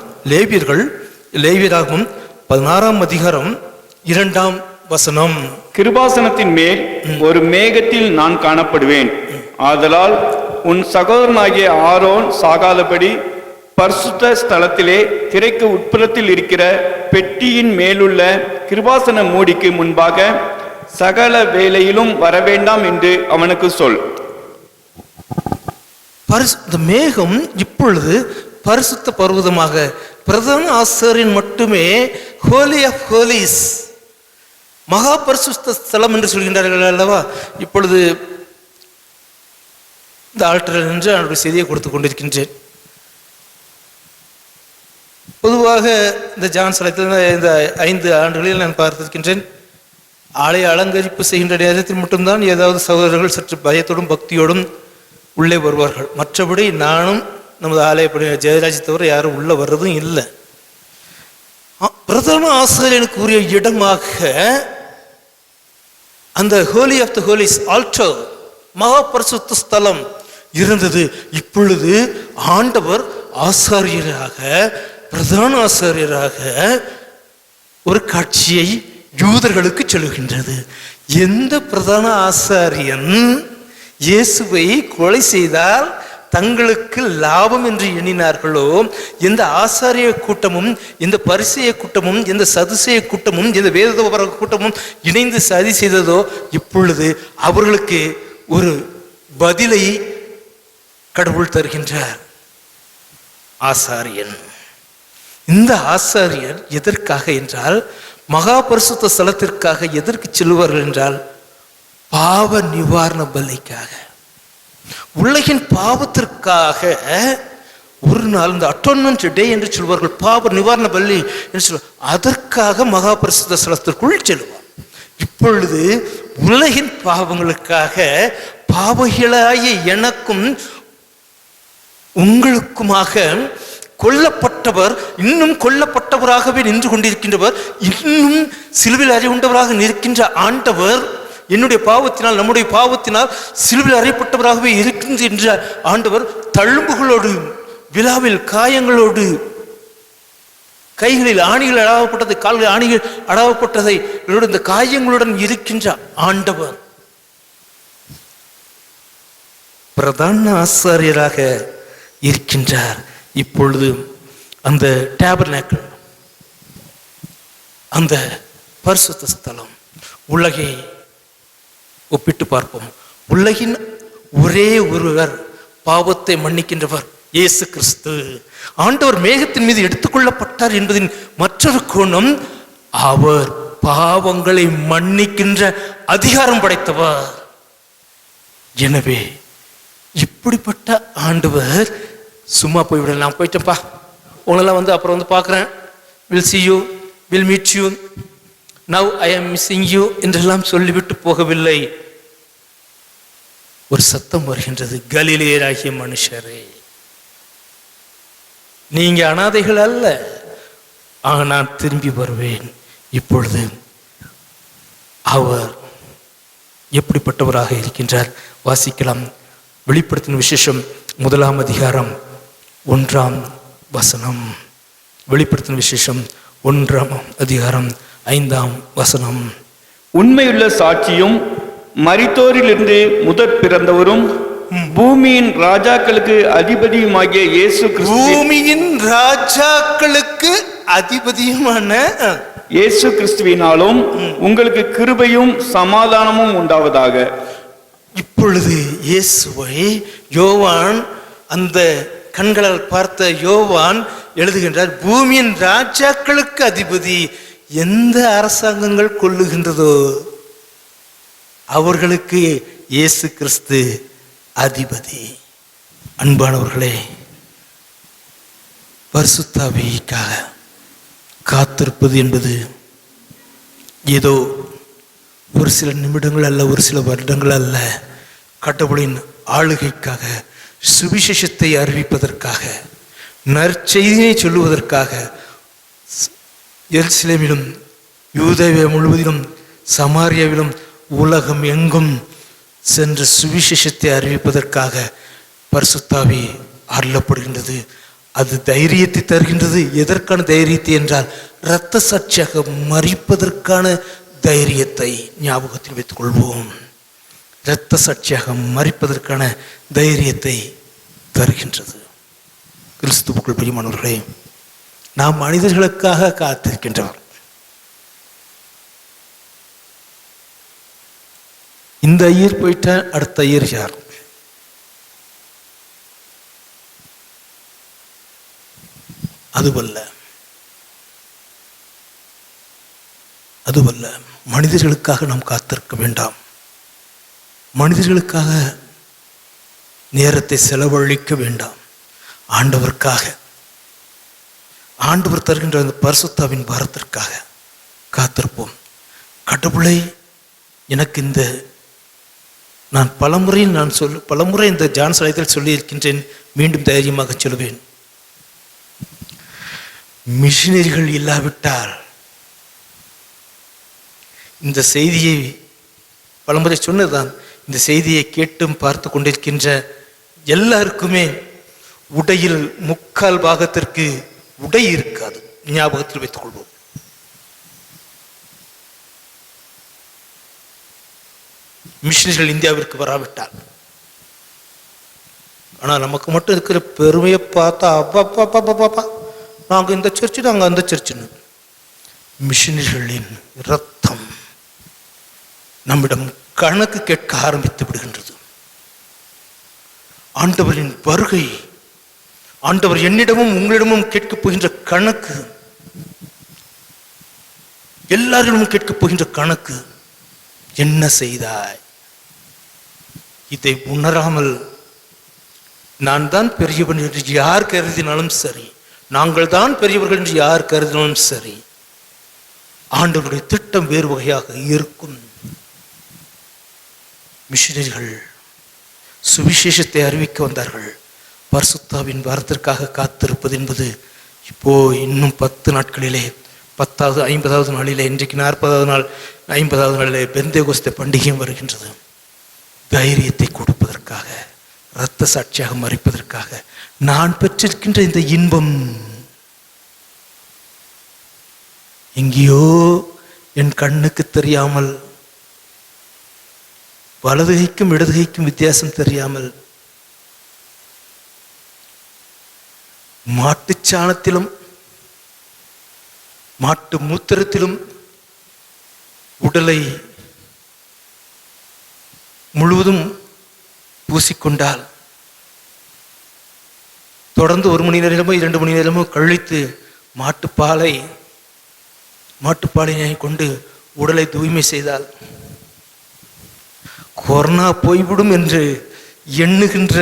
லேவியராகமம் 16ஆம் அதிகாரம் 2ஆம் வசனம். கிருபாசனத்தின் மேல் ஒரு மேகத்தில் நான் காணப்படுவேன், ஆதலால் உன் சகோதரனாகிய ஆரோன் சாகாதபடி பரிசுத்த ஸ்தலத்திலே திரைக்கு உட்புறத்தில் இருக்கிற பெட்டியின் மேலுள்ள கிருபாசன மூடிக்கு முன்பாக சகல வேளையிலும் வரவேண்டாம் என்று அவனுக்கு சொல். இந்த மேகம் இப்பொழுது பரிசுத்த பர்வதமாக, பிரதான ஆசாரியன் மட்டுமே ஹோலி ஆஃப் ஹோலிஸ், மகா பரிசுத்த ஸ்தலம் என்று சொல்கின்றார்கள் அல்லவா. இப்பொழுது இந்த ஆல்டரில் நின்று அவருடைய செய்தியை கொடுத்து கொண்டிருக்கின்றேன். பொதுவாக இந்த ஜான் சலத்தில் இந்த 5 ஆண்டுகளில் நான் பார்த்திருக்கின்றேன், ஆலய அலங்கரிப்பு செய்கின்ற நேரத்தில் மட்டும்தான் ஏதாவது சகோதரர்கள் சற்று பயத்தோடும் பக்தியோடும் உள்ளே வருவார்கள். மற்றபடி நானும் நமது ஆலயப்படி ஜெயராஜ் தவிர யாரும் உள்ள வர்றதும் இல்லை. பிரதான ஆசிரியனுக்கு உரிய இடமாக அந்த holy of the holies altar, மகா பரிசுத்த ஸ்தலம் இருந்தது. இப்பொழுது ஆண்டவர் ஆசாரியராக, பிரதான ஆசாரியராக ஒரு காட்சியை யூதர்களுக்கு சொல்லுகின்றது. எந்த பிரதான ஆசாரியன் இயேசுவை கொலை செய்தால் தங்களுக்கு லாபம் என்று எண்ணினார்களோ, எந்த ஆசாரிய கூட்டமும், எந்த பரிசேய கூட்டமும், எந்த சதுசேய கூட்டமும், எந்த வேதோபர கூட்டமும் இணைந்து சதி செய்ததோ, இப்பொழுது அவர்களுக்கு ஒரு பதிலை கடவுள் தருகின்றார். ஆசாரியன். இந்த ஆசாரியர் எதற்காக என்றால், மகா பரிசுத்த ஸ்தலத்திற்காக எதற்கு செல்வார்கள் என்றால், பாவ நிவாரண பலிக்காக, உலகின் பாவத்திற்காக ஒரு நாள், இந்த அட்டோன்மெண்ட் டே என்று சொல்வார்கள், பாவ நிவாரண பலி என்று சொல்வார், அதற்காக மகா பரிசுத்த ஸ்தலத்திற்குள் செல்வார். இப்பொழுது உலகின் பாவங்களுக்காக பாவங்களாகிய எனக்கும் உங்களுக்குமாக கொல்லப்பட்டவர், இன்னும் கொல்லப்பட்டவராகவே நின்று கொண்டிருக்கின்றவர், இன்னும் சிலுவையில் அறையுண்டவராக நிற்கின்ற ஆண்டவர், என்னுடைய பாவத்தினால், நம்முடைய பாவத்தினால் சிலுவையில் அறையப்பட்டவராகவே இருக்கின்ற ஆண்டவர், தழும்புகளோடு, விழாவில் காயங்களோடு, கைகளில் ஆணிகள் அடாவப்பட்டதை, கால்களில் ஆணிகள் அடாவப்பட்டதை, இந்த காயங்களுடன் இருக்கின்ற ஆண்டவர் பிரதான ஆசாரியராக இருக்கின்றார். இப்பொழுது அந்த டேபர்நாக்கிள், அந்த பரிசுத்த ஸ்தலம், உலகை ஒப்பிட்டு பார்ப்போம். உலகின் ஒரே ஒருவர் பாவத்தை மன்னிக்கின்றவர் இயேசு கிறிஸ்து. ஆண்டவர் மேகத்தின் மீது எடுத்துக்கொள்ளப்பட்டார் என்பதின் மற்றொரு கோணம், அவர் பாவங்களை மன்னிக்கின்ற அதிகாரம் படைத்தவர். எனவே இப்படிப்பட்ட ஆண்டவர் சும்மா போய்விட, நான் போயிட்டேன்ப்பா, உங்களெல்லாம் அப்புறம் பார்க்குறேன், will see you, will meet you, now I am missing you என்றெல்லாம் சொல்லிவிட்டு போகவில்லை. ஒரு சத்தம் வருகின்றது, கலிலேயராகிய மனுஷரே, நீங்க அனாதைகள் அல்ல, நான் திரும்பி வருவேன். இப்பொழுது அவர் எப்படிப்பட்டவராக இருக்கின்றார் வாசிக்கலாம். வெளிப்படுத்தின விசேஷம் 1 அதிகாரம் 1 வசனம். வெளிப்படுத்தின விசேஷம் 1 அதிகாரம் 5 உண்மையுள்ள சாட்சியும் மரித்தோரிலிருந்து முதற் பிறந்தவரும் பூமியின் ராஜாக்களுக்கு அதிபதியுமாகிய இயேசு கிறிஸ்து, பூமியின் ராஜாக்களுக்கு அதிபதியுமான இயேசு கிறிஸ்துவினாலும் உங்களுக்கு கிருபையும் சமாதானமும் உண்டாவதாக. இப்பொழுது இயேசுவை யோவான், அந்த கண்களால் பார்த்த யோவான் எழுதுகின்றார், பூமியின் ராஜாக்களுக்கு அதிபதி. எந்த அரசாங்கங்கள் கொள்ளுகின்றதோ அவர்களுக்கு இயேசு கிறிஸ்து அதிபதி. அன்பானவர்களே, பரிசுத்த ஆவிக்காக காத்திருப்பது என்பது ஏதோ ஒரு சில நிமிடங்கள் அல்ல, ஒரு சில வருடங்கள் அல்ல. கடவுளின் ஆளுகைக்காக, சுவிசேஷத்தை அறிவிப்பதற்காக, நற்செய்தியை சொல்லுவதற்காக எருசலேமிலும் யூதேயா முழுவதிலும் சமாரியாவிலும் உலகம் எங்கும் சென்று சுவிசேஷத்தை அறிவிப்பதற்காக பரிசுத்த ஆவி அருளப்படுகின்றது. அது தைரியத்தை தருகின்றது. எதற்கான தைரியத்தை என்றால், இரத்த சாட்சியாக மரிப்பதற்கான தைரியத்தை ஞாபகத்தில் வைத்துக் கொள்வோம். இரத்த சாட்சியாக மரிப்பதற்கான தைரியத்தை தருகின்றது. கிறிஸ்துவுக்குள் பிரியமானவர்களே, நாம் மனிதர்களுக்காக காத்திருக்கின்றவர். இந்த ஐயர் போயிட்ட அடுத்த ஐயர் யார்? அதுவல்ல, அதுவல்ல. மனிதர்களுக்காக நாம் காத்திருக்க வேண்டாம். மனிதர்களுக்காக நேரத்தை செலவழிக்க வேண்டாம். ஆண்டவருக்காக, ஆண்டவர் தருகின்ற அந்த பரிசுத்தாவின் பாரத்திற்காக காத்திருப்போம். கடவுளை, எனக்கு இந்த நான் பலமுறை இந்த ஜான் சலைத்தில் சொல்லியிருக்கின்றேன், மீண்டும் தைரியமாக சொல்லுவேன். மிஷினரிகள் இல்லாவிட்டால் இந்த செய்தியை பலமுறை சொன்னதுதான், இந்த செய்தியை கேட்டும் பார்த்து கொண்டிருக்கின்ற எல்லாருக்குமே உடையில் 3/4 பாகத்திற்கு உடை இருக்காது. ஞாபகத்தில் வைத்துக் கொள்வோம். மிஷினரிகள் இந்தியாவிற்கு வராவிட்டால். ஆனால் நமக்கு மட்டும் இருக்கிற பெருமையை பார்த்தா, அப்பா நாங்கள் இந்த சர்ச்சு, நாங்கள் அந்த சர்ச்சுன்னு. மிஷினரிகளின் இரத்தம் நம்மிடம் கணக்கு கேட்க ஆரம்பித்து விடுகின்றது. ஆண்டவரின் வருகை, ஆண்டவர் என்னிடமும் உங்களிடமும் கேட்கப் போகின்ற கணக்கு, எல்லாரிடமும் கேட்கப் போகின்ற கணக்கு, என்ன செய்தாய்? இதை உணராமல் நான் தான் பெரியவன் என்று யார் கருதினாலும் சரி, நாங்கள் தான் பெரியவர்கள் என்று யார் கருதினாலும் சரி, ஆண்டவருடைய திட்டம் வேறு வகையாக இருக்கும். மிஷனரிகள் சுவிசேஷத்தை அறிவிக்க வந்தார்கள். பரிசுத்தாவின் வாரத்திற்காக காத்திருப்பது என்பது இப்போ இன்னும் 10 நாட்களிலே, 10வது 50வது நாளிலே, இன்றைக்கு 40வது நாள், 50வது நாளிலே பெந்தேகோஸ்தே பண்டிகையும் வருகின்றது. தைரியத்தை கொடுப்பதற்காக, இரத்த சாட்சியாக மறிப்பதற்காக நான் பெற்றிருக்கின்ற இந்த இன்பம் எங்கேயோ என் கண்ணுக்கு தெரியாமல், வலதுகைக்கும் இடதுகைக்கும் வித்தியாசம் தெரியாமல் மாட்டுச்சாணத்திலும் மாட்டு மூத்திரத்திலும் உடலை முழுவதும் பூசிக்கொண்டால் தொடர்ந்து 1 மணி நேரமோ 2 மணி நேரமோ கழித்து மாட்டுப்பாலினை கொண்டு உடலை தூய்மை செய்தால் கொரோனா போய்விடும் என்று எண்ணுகின்ற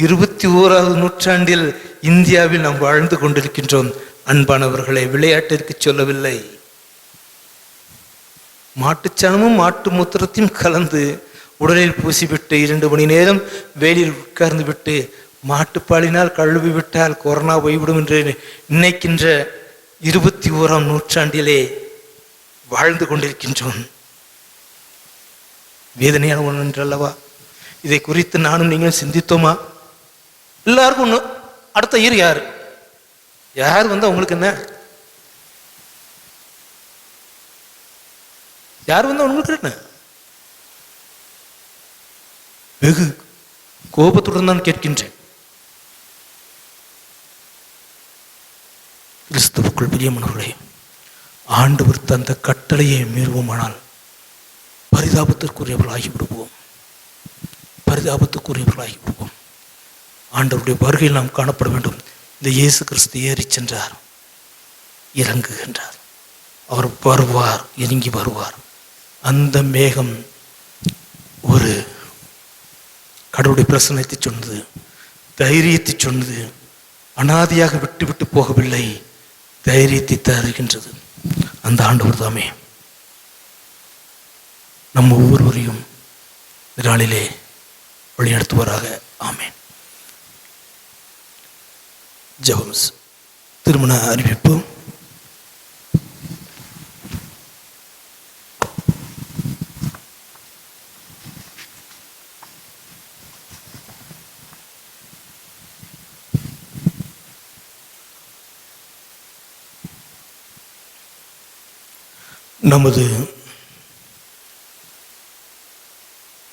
21ஆவது நூற்றாண்டில் இந்தியாவில் நாம் வாழ்ந்து கொண்டிருக்கின்றோம். அன்பானவர்களை, விளையாட்டிற்கு சொல்லவில்லை. மாட்டுச்சாணமும் மாட்டு மூத்திரத்தையும் கலந்து உடலில் பூசிவிட்டு 2 மணி நேரம் வேலியில் உட்கார்ந்து விட்டு மாட்டுப்பாலினால் கழுவி விட்டால் கொரோனா போய்விடும் என்று நினைக்கின்ற 21ஆம் நூற்றாண்டிலே வாழ்ந்து கொண்டிருக்கின்றோம். வேதனையான ஒன்று அல்லவா? இதை குறித்து நானும் நீங்களும் சிந்தித்தோமா? எல்லாருக்கும் ஒன்று, அடுத்த இயர் யார் வந்தா உங்களுக்கு என்ன? யார் வந்தா உங்களுக்கு என்ன? வெகு கோபத்துடன் தான் கேட்கின்றேன். கிறிஸ்துவுக்குள் பிரியமானவர்களே, ஆண்டவர் தந்த கட்டளையை மீறுவோமானால் பரிதாபத்திற்குரியவர்களாகி விடுவோம். ஆண்டவருடைய வருகையில் நாம் காணப்பட வேண்டும். இந்த இயேசு கிறிஸ்து ஏறி சென்றார், இறங்குகின்றார். அவர் வருவார், இறங்கி வருவார். அந்த மேகம் ஒரு கடவுளுடைய பிரசன்னத்தை சொன்னது, தைரியத்தை சொன்னது. அனாதியாக விட்டு போகவில்லை, தைரியத்தை தருகின்றது. அந்த ஆண்டவர் தாமே நம்ம ஒவ்வொருவரையும் நாளிலே வழிநடத்துவாராக. ஆமென். ஜெபம். திருமண அறிவிப்பு. நமது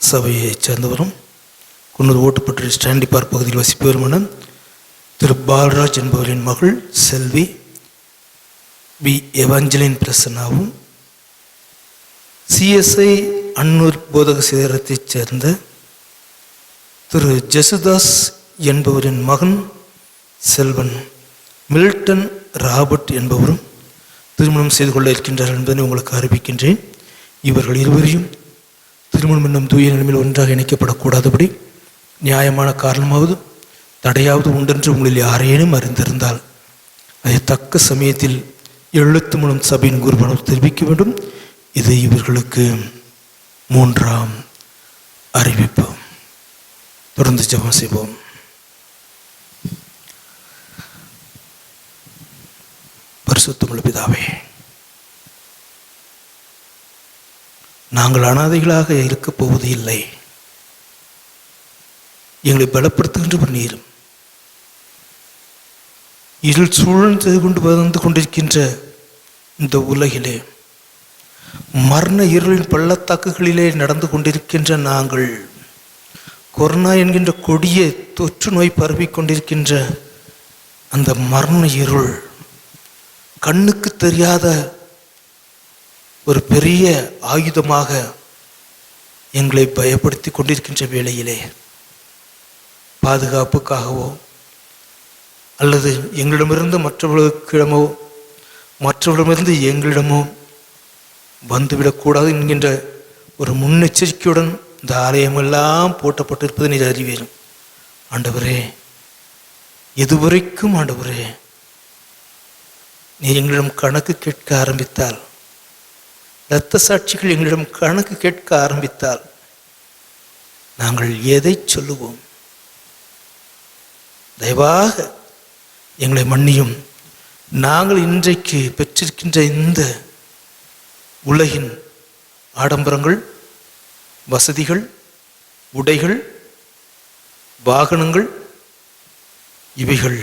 சபையைச் சேர்ந்தவரும் குன்னூர் ஓட்டுப்பட்டு ஸ்டாண்டி பார்க் பகுதியில் வசிப்பவருமான திரு பால்ராஜ் என்பவரின் மகள் செல்வி பி எவாஞ்சலின் பிரசன்னாவும், சிஎஸ்ஐ அன்னூர் போதக சேரத்தைச் சேர்ந்த திரு ஜெசுதாஸ் என்பவரின் மகன் செல்வன் மில்டன் ராபர்ட் என்பவரும் திருமணம் செய்து கொள்ள இருக்கின்றார்கள் என்பதை உங்களுக்கு அறிவிக்கின்றேன். இவர்கள் இருவரையும் திருமணம் என்னும் தூய நிலைமையில் ஒன்றாக இணைக்கப்படக்கூடாதபடி நியாயமான காரணமாவது தடையாவது உண்டென்று உங்களில் யாரேனும் அறிந்திருந்தால் அதை தக்க சமயத்தில் எழுத்து மூலம் சபையின் குருவானவர் தெரிவிக்க வேண்டும். இது இவர்களுக்கு 3ஆம் அறிவிப்பு. தொடர்ந்து ஜெபம் செய்வோம். பரிசுத்தமுள்ள பிதாவே, நாங்கள் அனாதைகளாக இருக்கப் போவது இல்லை. எங்களை பலப்படுத்துகின்ற நீரும் இருள் சூழ்ந்து கொண்டு வந்து கொண்டிருக்கின்ற இந்த உலகிலே மரண இருளின் பள்ளத்தாக்குகளிலே நடந்து கொண்டிருக்கின்ற நாங்கள் கொரோனா என்கின்ற கொடிய தொற்று நோய் பரவி கொண்டிருக்கின்ற அந்த மரண இருள் கண்ணுக்கு தெரியாத ஒரு பெரிய ஆயுதமாக எங்களை பயப்படுத்தி கொண்டிருக்கின்ற வேளையிலே பாதுகாப்புக்காகவோ அல்லது எங்களிடமிருந்து மற்றவர்களிடமோ மற்றவர்களிடமிருந்து எங்களிடமோ வந்துவிடக்கூடாது என்கின்ற ஒரு முன்னெச்சரிக்கையுடன் இந்த ஆலயமெல்லாம் போட்டப்பட்டிருப்பதை நீர் அறிவீரும். ஆண்டவரே, எதுவரைக்கும் ஆண்டவரே நீ எங்களிடம் கணக்கு கேட்க ஆரம்பித்தால், இரத்த சாட்சிகள் எங்களிடம் கணக்கு கேட்க ஆரம்பித்தால் நாங்கள் எதை சொல்லுவோம்? தயவாக எங்களை மன்னியும். நாங்கள் இன்றைக்கு பெற்றிருக்கின்ற இந்த உலகின் ஆடம்பரங்கள், வசதிகள், உடைகள், வாகனங்கள், இவைகள்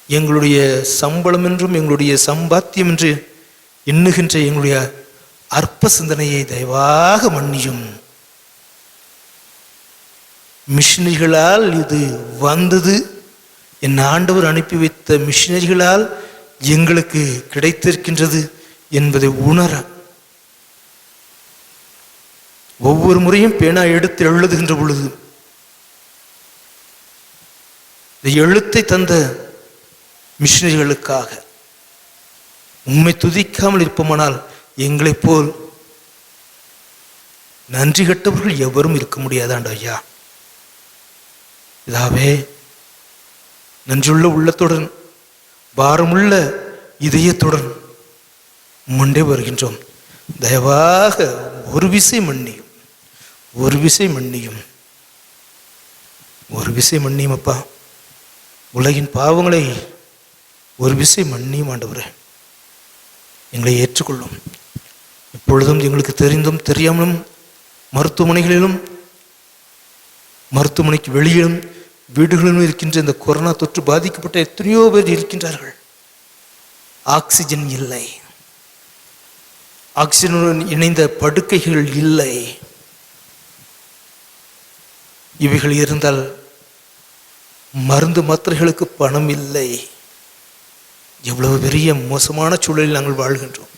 எங்களுடைய சம்பளம் என்றும் எங்களுடைய சம்பாத்தியம் என்று எண்ணுகின்ற எங்களுடைய அற்ப சிந்தனையை தயவாக மன்னியும். மிஷினரிகளால் இது வந்தது என் ஆண்டவர் அனுப்பி வைத்த மிஷினரிகளால் எங்களுக்கு கிடைத்திருக்கின்றது என்பதை உணர ஒவ்வொரு முறையும் பேனா எடுத்து எழுதுகின்ற பொழுது இந்த எழுத்தை தந்த மிஷினரிகளுக்காக உம்மை துதிக்காமல் இருப்போமானால் எங்களைப் போல் நன்றி கட்டவர்கள் எவரும் இருக்க முடியாதாண்டு ஐயா. இதாவே நன்றியுள்ள உள்ளத்துடன் பாரமுள்ள இதயத்துடன் முன்னே வருகின்றோம். தயவாக ஒரு விசை மன்னியும், ஒரு விசை மன்னியும், ஒரு விசை மன்னியும் அப்பா. உலகின் பாவங்களை ஒரு விசை மன்னியும் ஆண்டவரே. எங்களை ஏற்றுக்கொள்ளும். இப்பொழுதும் எங்களுக்கு தெரிந்தும் தெரியாமலும் மருத்துவமனைகளிலும் மருத்துவமனைக்கு வெளியிலும் வீடுகளிலும் இருக்கின்ற இந்த கொரோனா தொற்று பாதிக்கப்பட்ட எத்தனையோ பேர் இருக்கின்றார்கள். ஆக்சிஜன் இல்லை, ஆக்சிஜனுடன் இணைந்த படுக்கைகள் இல்லை. இவைகள் இருந்தால் மருந்து மாத்திரைகளுக்கு பணம் இல்லை. எவ்வளவு பெரிய மோசமான சூழலில் நாங்கள் வாழ்கின்றோம்.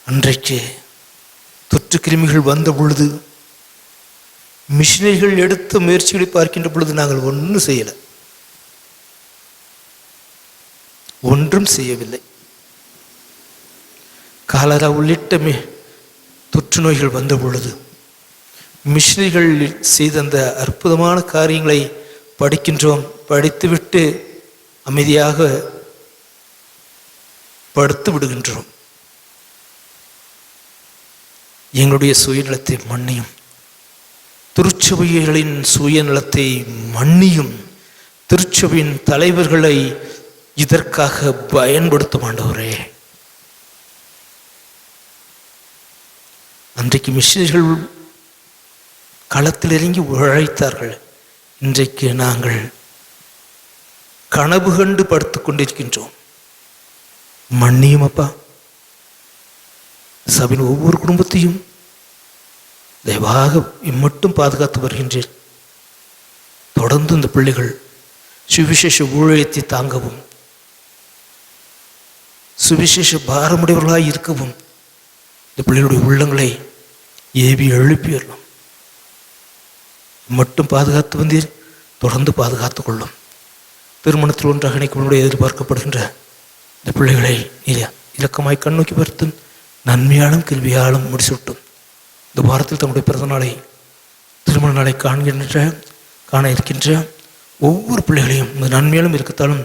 அன்றைக்கு தொற்று கிருமிகள் வந்த பொழுது மிஷினரிகள் எடுத்த முயற்சிகளை பார்க்கின்ற பொழுது நாங்கள் ஒன்றும் செய்யலை, ஒன்றும் செய்யவில்லை. காலரா உள்ளிட்ட தொற்று நோய்கள் வந்த பொழுது மிஷினரிகள் செய்த அந்த அற்புதமான காரியங்களை படிக்கின்றோம். படித்துவிட்டு அமைதியாக படுத்து விடுகின்றோம். எங்களுடைய சுயநலத்தை மன்னியும், திருச்சபைகளின் சுயநலத்தை மன்னியும், திருச்சபையின் தலைவர்களை இதற்காக பயன்படுத்தும் ஆண்டவரே. அன்றைக்கு மிஷினரிகள் களத்தில் இறங்கி உழைத்தார்கள். இன்றைக்கு நாங்கள் கனவு கண்டு படுத்துக் கொண்டிருக்கின்றோம். மன்னியும் அப்பா. சபையின் ஒவ்வொரு குடும்பத்தையும் தயவாக இம்மட்டும் பாதுகாத்து வருகின்றேன். தொடர்ந்து இந்த பிள்ளைகள் சுவிசேஷ ஊழியத்தை தாங்கவும் சுவிசேஷ பாரமுடையவர்களாய் இருக்கவும் இந்த பிள்ளைகளுடைய உள்ளங்களை ஏவி எழுப்பிடலாம். மட்டும் பாதுகாத்து வந்தீர், தொடர்ந்து பாதுகாத்துக் கொள்ளும். திருமணத்தில் ஒன்றாக இணைக்கப்படுவதை எதிர்பார்க்கப்படுகின்ற இந்த பிள்ளைகளை இலக்கமாய் கண்ணோக்கி பார்த்து நன்மையாலும் கிருபையாலும் முடிசூட்டும். இந்த வாரத்தில் தம்முடைய பிறந்த நாளை திருமண நாளை காண இருக்கின்ற ஒவ்வொரு பிள்ளைகளையும் இந்த நன்மையாலும் இருக்கத்தாலும்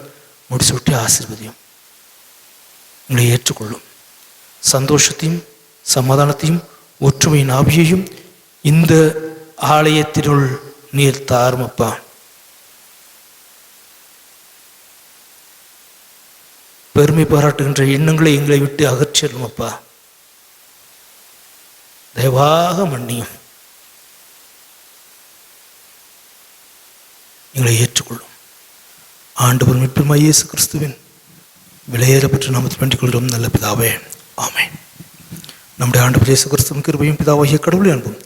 முடிசூட்டி ஆசீர்வதியும். உங்களை ஏற்றுக்கொள்ளும். சந்தோஷத்தையும் சமாதானத்தையும் ஒற்றுமையின் ஆவியையும் இந்த ஆலயத்தினுள் நீர் தாருமப்பா. பெருமை பாராட்டுகின்ற எண்ணங்களை எங்களை விட்டு அகற்றிடும் அப்பா. தயவாக மன்னியும், எங்களை ஏற்றுக்கொள்ளும். ஆண்டவர் மீட்புமாய் இயேசு கிறிஸ்துவின் விலையேறப்பட்ட நாமத்தில் வேண்டிக் கொள்கிறோம் நல்ல பிதாவே, ஆமென். நம்முடைய ஆண்டவர் இயேசு கிறிஸ்துவின் கிருபையும் பிதாவாகிய கடவுளை அன்பும்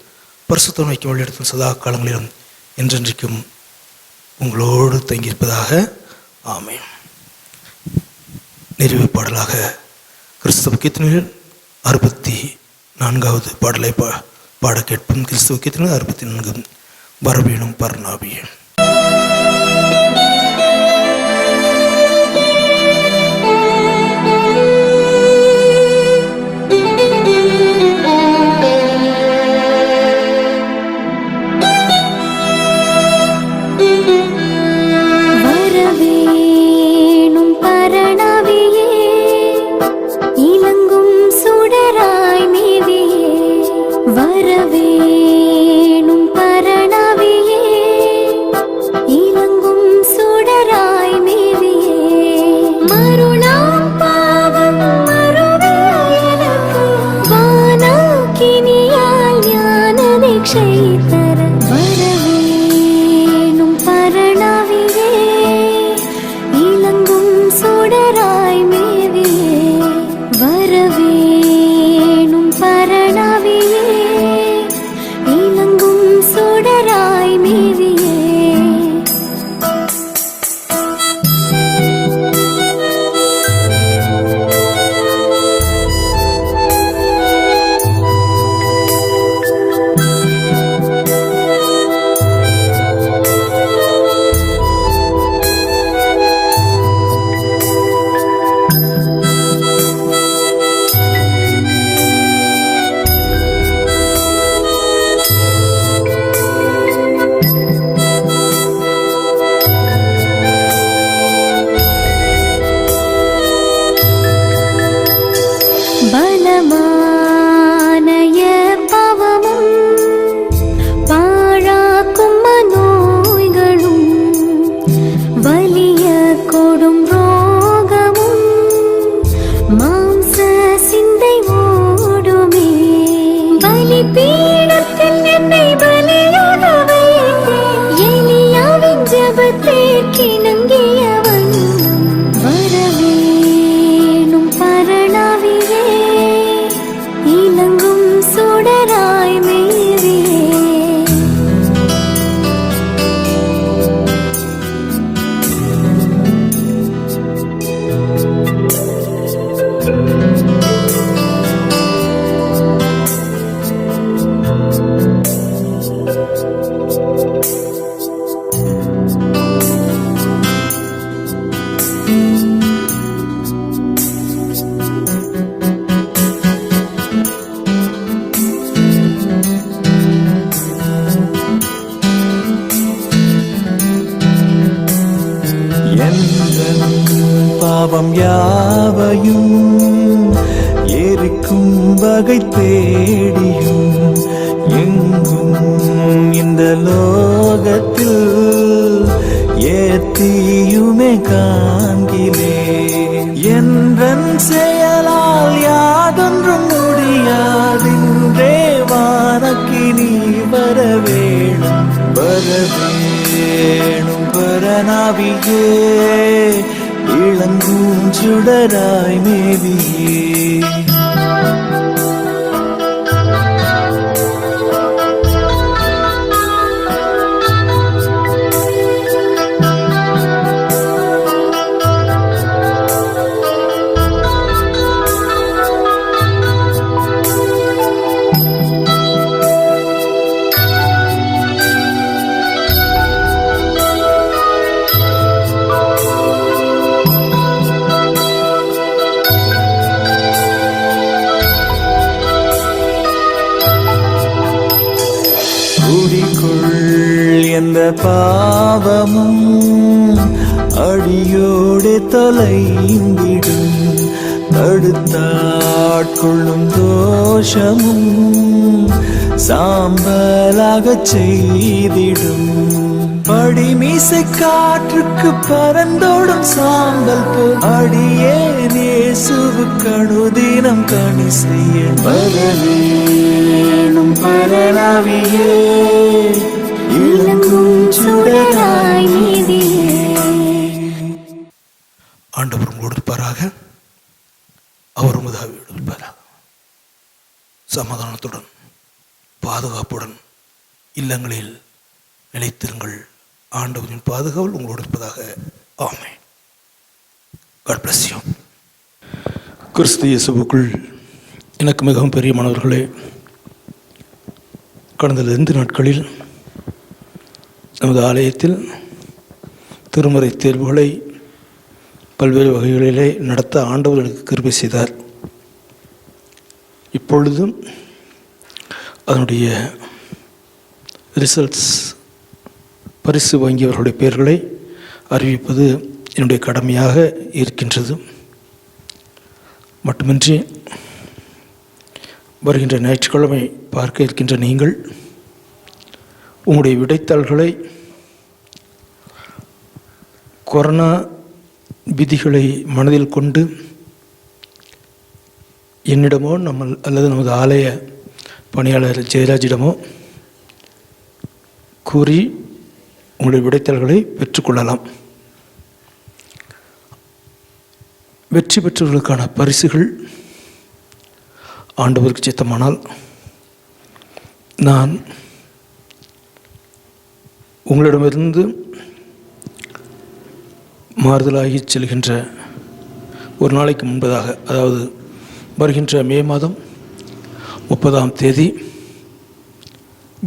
பரிசுத்த நோய்க்கும் வழிநடத்தும் சதா காலங்களிலும் என்றென்றைக்கும் உங்களோடு தங்கியிருப்பதாக, ஆமென். நிறைவு பாடலாக கிறிஸ்தவ கீர்த்தனைகள் 64வது பாடலை பாட கேட்போம். கிறிஸ்தவ கீர்த்தனை 64 வரவேணும் பர்ணாபியே. பீடத்தில் என்னை பலியாக வைத்தேன். எலியாவின் ஜெபத்திற்கிணங்கியவன் வரவேணும் பரணாவியே, இலங்கும் சுடராய் மேவியே. பாவம் யாவையும் எரிக்கும் வகை தேடியும் எங்கும் இந்த லோகத்தில் ஏத்தியுமே காண்கிலே. என்றன் செயலால் யாதொன்றும் முடியாதின்றே வானக்கினி வரவேணும் வரவேணும் பரநாவியே, இளங்கும் சுடராய் மேவியே. எந்த பாவமும் அடியோடு தொலைந்திடும், தடுத்தாட்கொள்ளும் தோஷமும் சாம்பலாகச் செய்திடும். படிமீசை காற்றுக்கு பறந்தோடும் சாம்பல் போல் அடியே நேசுவுக்கு அனுதினம் கணி செய்ய வரவேணும் பரநாவியே, இளங்கும் சுடராய் மேவியே. ஆண்டவர் உங்களோடு இருப்பாராக, அவர் உமது ஆவியோடு இருப்பாராக. சமாதானத்துடன் பாதுகாப்புடன் இல்லங்களில் நிலைத்திருங்கள். ஆண்டவரின் பாதுகாவல் உங்களோடு இருப்பதாக. ஆமென். God bless you. கிறிஸ்து இயேசுவுக்குள் எனக்கு மிகவும் பிரியமானவர்களே, கடந்த 2 நாட்களில் நமது ஆலயத்தில் திருமறை தேர்வுகளை பல்வேறு வகைகளிலே நடத்த ஆண்டவர் எனக்கு கிருபை செய்தார். இப்பொழுதும் அதனுடைய ரிசல்ட்ஸ், பரிசு வாங்கியவர்களுடைய பெயர்களை அறிவிப்பது என்னுடைய கடமையாக இருக்கின்றது. மட்டுமின்றி வருகின்ற ஞாயிற்றுக்கிழமை பார்க்க இருக்கின்ற நீங்கள் உங்களுடைய விடைத்தாள்களை கொரோனா விதிகளை மனதில் கொண்டு என்னிடமோ அல்லது நமது ஆலய பணியாளர் ஜெயராஜிடமோ கூறி உங்களுடைய விடைத்தாள்களை பெற்றுக்கொள்ளலாம். வெற்றி பெற்றவர்களுக்கான பரிசுகள் ஆண்டவருக்கு சித்தமானால் நான் உங்களிடமிருந்து மாறுதலாகி செல்கின்ற ஒரு நாளைக்கு முன்பதாக, அதாவது வருகின்ற மே மாதம் 30ஆம் தேதி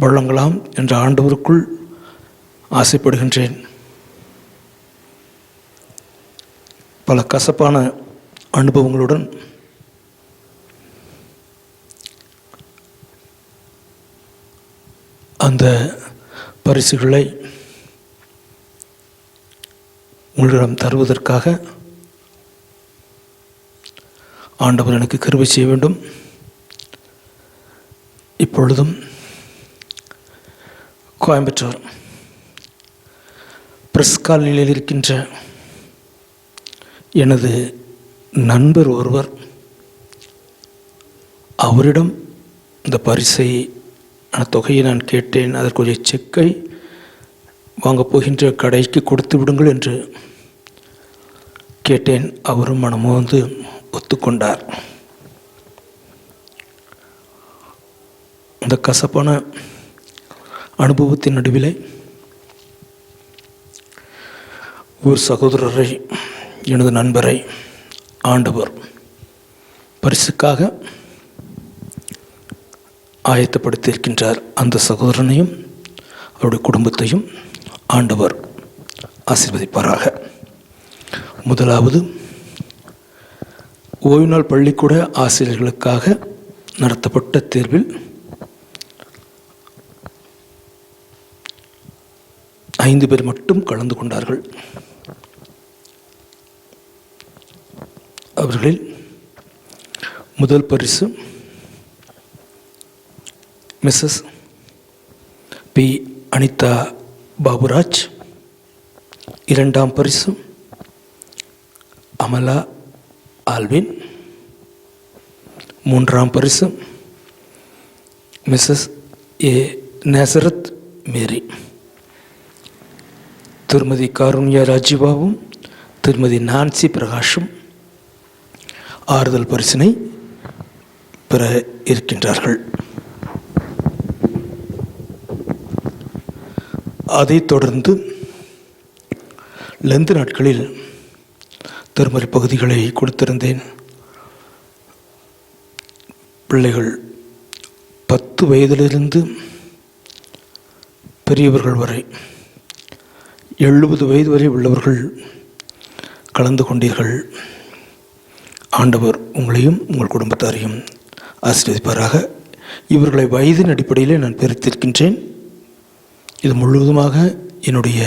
வழங்கலாம் என்ற ஆண்டவருக்குள் ஆசைப்படுகின்றேன். பல கசப்பான அனுபவங்களுடன் அந்த பரிசுகளை உங்களிடம் தருவதற்காக ஆண்டவர் எனக்கு கிருபை செய்ய வேண்டும். இப்பொழுதும் கோயம்புத்தூர் பிரஸ் காலனியில் இருக்கின்ற எனது நண்பர் ஒருவர், அவரிடம் இந்த பரிசை அந்த தொகையை நான் கேட்டேன். அதற்குரிய செக்கை வாங்கப் போகின்ற கடைக்கு கொடுத்து விடுங்கள் என்று கேட்டேன். அவரும் மனமோந்து ஒத்துக்கொண்டார். அந்த கசப்பான அனுபவத்தின் நடுவிலே ஒரு சகோதரரை, எனது நண்பரை ஆண்டவர் பரிசுக்காக ஆயத்தப்படுத்தியிருக்கின்றார். அந்த சகோதரனையும் அவருடைய குடும்பத்தையும் ஆண்டவர் ஆசீர்வதிப்பாராக. முதலாவது, ஓய்வு நாள் பள்ளிக்கூட ஆசிரியர்களுக்காக நடத்தப்பட்ட தேர்வில் 5 பேர் மட்டும் கலந்து கொண்டார்கள். அவர்களில் முதல் பரிசு மிஸ்ஸஸ் பி. அனிதா பாபுராஜ், 2ஆம் பரிசு அமலா ஆல்வின், 3ஆம் பரிசு மிஸ்ஸஸ் ஏ. நேசரத் மேரி. திருமதி காருண்யா ராஜீவாவும் திருமதி நான்சி பிரகாஷும் ஆறுதல் பரிசினை பெற இருக்கின்றார்கள். அதைத் தொடர்ந்து லெந்து நாட்களில் திருமறை பகுதிகளை கொடுத்திருந்தேன். பிள்ளைகள் 10 வயதிலிருந்து பெரியவர்கள் வரை 70 வயது வரை உள்ளவர்கள் கலந்து கொண்டீர்கள். ஆண்டவர் உங்களையும் உங்கள் குடும்பத்தாரையும் ஆசீர்வதிப்பாராக. இவர்களை வயதின் அடிப்படையில் நான் பிரித்திருக்கின்றேன். இது முழுவதுமாக என்னுடைய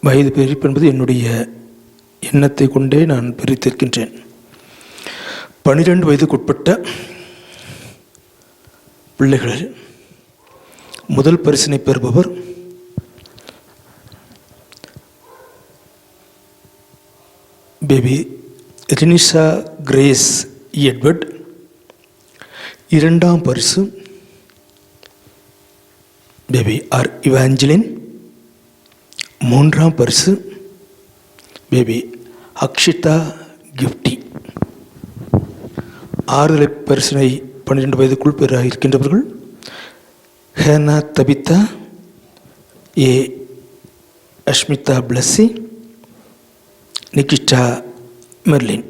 வயது பிரிப்பு என்பது என்னுடைய எண்ணத்தை கொண்டே நான் பிரித்திருக்கின்றேன். 12 வயதுக்குட்பட்ட பிள்ளைகளில் முதல் பரிசினை பெறுபவர் பேபி ரினிஷா கிரேஸ் எட்வர்ட். 2ஆம் பரிசு பேபி ஆர். இவாஞ்சலின். 3ஆம் பரிசு பேபி அக்ஷிதா கிஃப்டி. ஆறுதலை பரிசினை 12 வயதுக்குள் பெற இருக்கின்றவர்கள் ஹேனா தபிதா, ஏ. அஷ்மிதா பிளஸ்ஸி, நிகிட்டா மெர்லின்.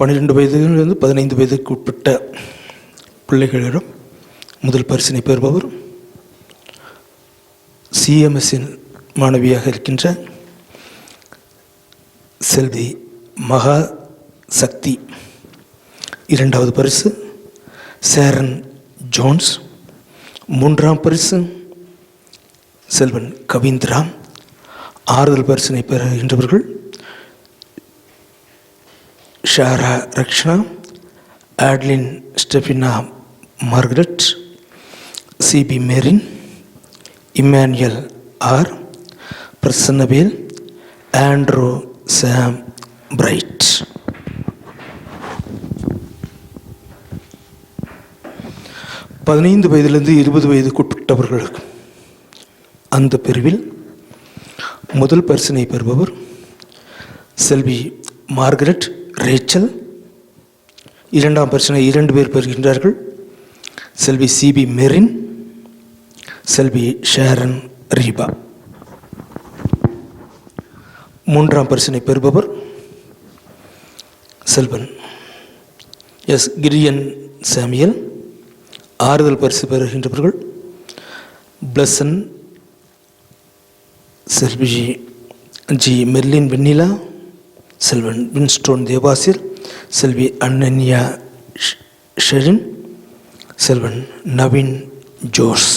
12 வயதிலிருந்து 15 வயதுக்கு உட்பட்ட பிள்ளைகளிடம் முதல் பரிசினை பெறுபவர் சிஎம்எஸ்ஸின் மாணவியாக இருக்கின்ற செல்வி மகா சக்தி. 2வது பரிசு சேரன் ஜோன்ஸ். 3ஆம் பரிசு செல்வன் கவீந்திரா. ஆறுதல் பரிசினை பெறுகின்றவர்கள் Shara Rakshana, Adlin Stephina Margaret, Sibi Merin, Emmanuel R, Prasannavel, Andrew Sam Bright. 15 வயதிலிருந்து 20 வயதுக்குட்பட்டவர்களுக்கு அந்த பிரிவில் முதல் பரிசினை பெறுபவர் செல்வி மார்கரெட் ரேச்சல். 2ஆம் பரிசினை 2 பேர் பெறுகின்றார்கள். செல்வி சிபி மெரின், செல்வி ஷேரன் ரீபா. 3ஆம் பரிசினை பெறுபவர் செல்வன் எஸ். கிரியன் சாமியல். ஆறுதல் பரிசு பெறுகின்றவர்கள் பிளஸன் செல்வி ஜி. மெர்லின் வெண்ணிலா, செல்வன் வின்ஸ்டோன் தேவாசிர், செல்வி அனன்யா ஷெரின், செல்வன் நவீன் ஜோர்ஸ்.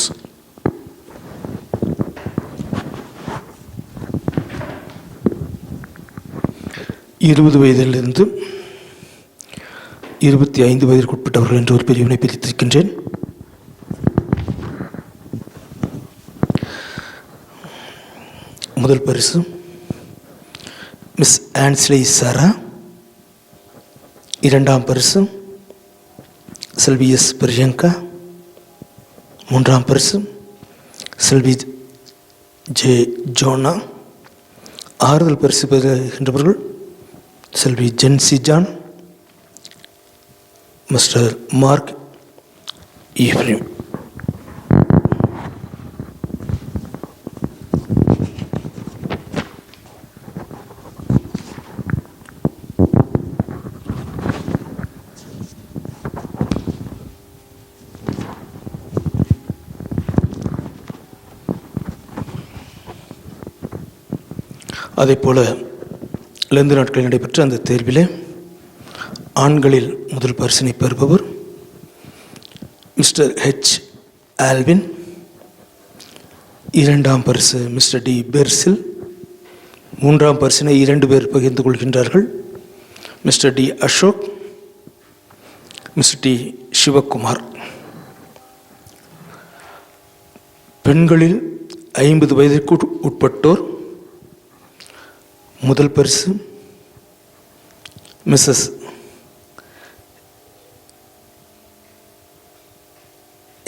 இருபது வயதிலிருந்து 25 வயதிற்குட்பட்டவர்கள் என்ற ஒரு பிரிவினை பிரித்திருக்கின்றேன். முதல் பரிசு மிஸ் ஆன்ஸ்லி சாரா. 2ஆம் பரிசு செல்வி எஸ் பிரியங்கா. மூன்றாம் பரிசு செல்வி ஜே ஜோனா. ஆறுதல் பரிசு பெறுகின்றவர்கள் செல்வி ஜென்சி ஜான், மிஸ்டர் மார்க் ஈஃப்ரிம். அதேபோல லெந்து நாட்களில் நடைபெற்ற அந்த தேர்விலே ஆண்களில் முதல் பரிசினை பெறுபவர் மிஸ்டர் ஹெச் ஆல்வின். இரண்டாம் பரிசு மிஸ்டர் டி பெர்சில். மூன்றாம் பரிசினை 2 பேர் பகிர்ந்து கொள்கின்றார்கள், mister T Ashok, mister T Sivakumar. பெண்களில் 50 வயதிற்கு உட்பட்டோர் முதல் பரிசு மிஸ்ஸஸ்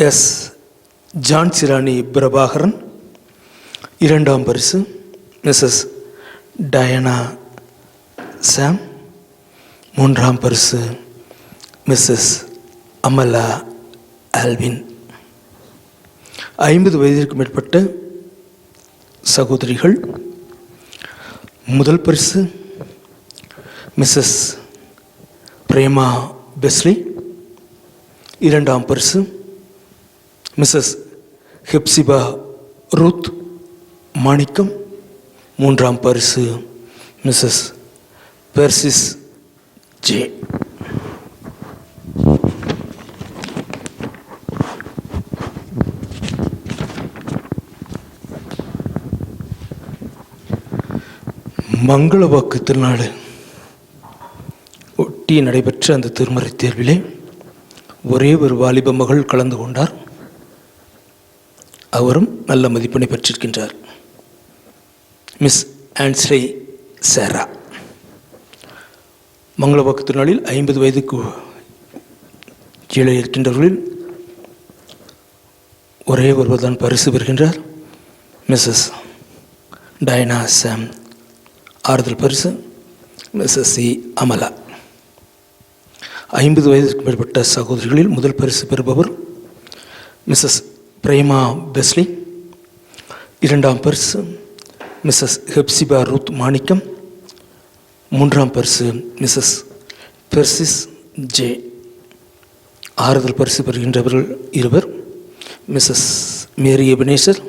எஸ் ஜான்சிராணி பிரபாகரன். இரண்டாம் பரிசு மிஸ்ஸஸ் டயனா சாம். மூன்றாம் பரிசு மிஸ்ஸஸ் அமலா ஆல்வின். 50 வயதிற்கு மேற்பட்ட சகோதரிகள். முதல் பரிசு மிஸ்ஸஸ் பிரேமா பெஸ்லி. இரண்டாம் பரிசு மிஸ்ஸஸ் ஹெப்சிபா ரூத் மாணிக்கம். மூன்றாம் பரிசு மிஸ்ஸஸ் பெர்சிஸ் ஜே. மங்கள வாக்கு திருநாள் ஒட்டி நடைபெற்ற அந்த திருமறை தேர்விலே ஒரே ஒரு வாலிப மகள் கலந்து கொண்டார். அவரும் நல்ல மதிப்பெண்ணை பெற்றிருக்கின்றார், மிஸ் ஆன்ஸ்லே சேரா. மங்கள வாக்கு திருநாளில் 50 வயதுக்கு கீழே இருக்கின்றவர்களில் ஒரே ஒருவர் தான் பரிசு பெறுகின்றார், மிஸ்ஸஸ் டயனா சாம். ஆறுதல் பரிசு மிஸ்ஸஸ் சி அமலா. 50 வயதிற்கு மேற்பட்ட சகோதரிகளில் முதல் பரிசு பெறுபவர் மிஸ்ஸஸ் பிரேமா பெஸ்லி. இரண்டாம் பரிசு மிஸ்ஸஸ் ஹெப்சிபா ரூத் மாணிக்கம். மூன்றாம் பரிசு மிஸ்ஸஸ் பெர்சிஸ் ஜே. ஆறுதல் பரிசு பெறுகின்றவர்கள் 2 மிஸ்ஸஸ் மேரி எபனேசர்,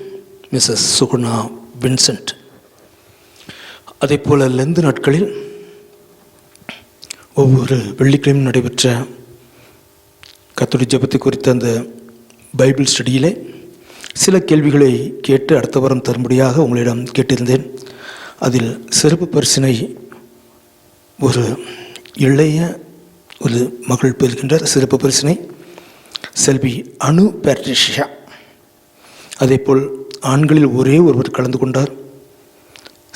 மிஸ்ஸஸ் சுகுணா வின்சென்ட். அதே போல் லெந்து நாட்களில் ஒவ்வொரு வெள்ளிக்கிழமையும் நடைபெற்ற கத்தோலிக்க ஜெபத்தை குறித்த அந்த பைபிள் ஸ்டடியிலே சில கேள்விகளை கேட்டு அடுத்த வாரம் தரும்படியாக உங்களிடம் கேட்டிருந்தேன். அதில் சிறப்பு பரிசினை ஒரு இளைய ஒரு மகள் பெறுகின்றார். சிறப்பு பரிசினை செல்வி அனு பேட்ரிஷியா. அதேபோல் ஆண்களில் ஒரே ஒருவர் கலந்து கொண்டார்.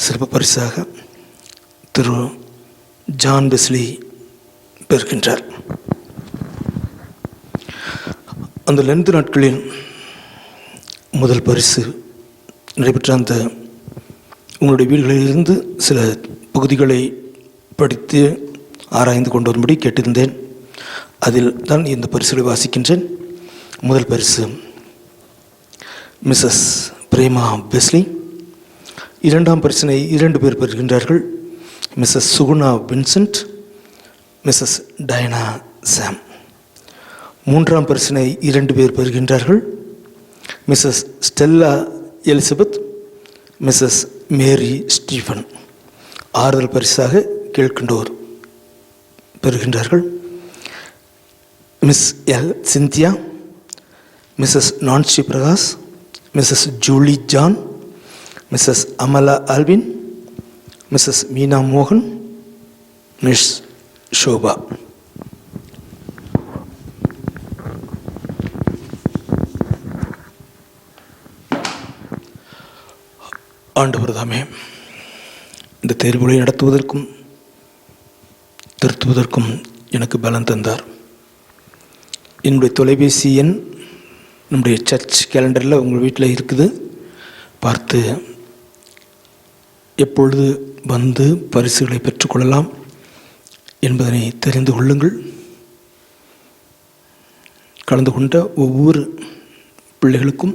சிறப்பு பரிசாக திரு ஜான் பெஸ்லி பெறுகின்றார். அந்த லெந்து நாட்களில் முதல் பரிசு நடைபெற்ற அந்த உங்களுடைய வீடுகளிலிருந்து சில பகுதிகளை படித்து ஆராய்ந்து கொண்டு வரும்படி கேட்டிருந்தேன். அதில் தான் இந்த பரிசுகளை வாசிக்கின்றேன். முதல் பரிசு மிஸ்ஸஸ் பிரேமா பெஸ்லி. இரண்டாம் பரிசினை 2 பேர் பெறுகின்றார்கள், missus Suguna Vincent, missus Diana Sam. மூன்றாம் பரிசினை 2 பேர் பெறுகின்றார்கள், missus Stella Elizabeth, missus Mary Stephen. ஆறுதல் பரிசாக கீழ்கண்டோர் பெறுகின்றார்கள், miss L Cynthia, missus Nancy Prakash, missus Julie John, missus Amala Alvin, missus Meena மோகன், மிஸ் ஷோபா. ஆண்டவர் தாமே இந்த தேர்வுகளை நடத்துவதற்கும் திருத்துவதற்கும் எனக்கு பலம் தந்தார். என்னுடைய தொலைபேசி எண் நம்முடைய சர்ச் கேலண்டரில் உங்கள் வீட்டில் இருக்குது. பார்த்து எப்பொழுது வந்து பரிசுகளை பெற்றுக்கொள்ளலாம் என்பதனை தெரிந்து கொள்ளுங்கள். கலந்து கொண்ட ஒவ்வொரு பிள்ளைகளுக்கும்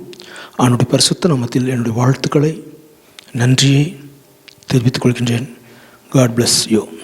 அவனுடைய பரிசுத்த நாமத்தில் என்னுடைய வாழ்த்துக்களை, நன்றியை தெரிவித்துக் கொள்கின்றேன். God bless you.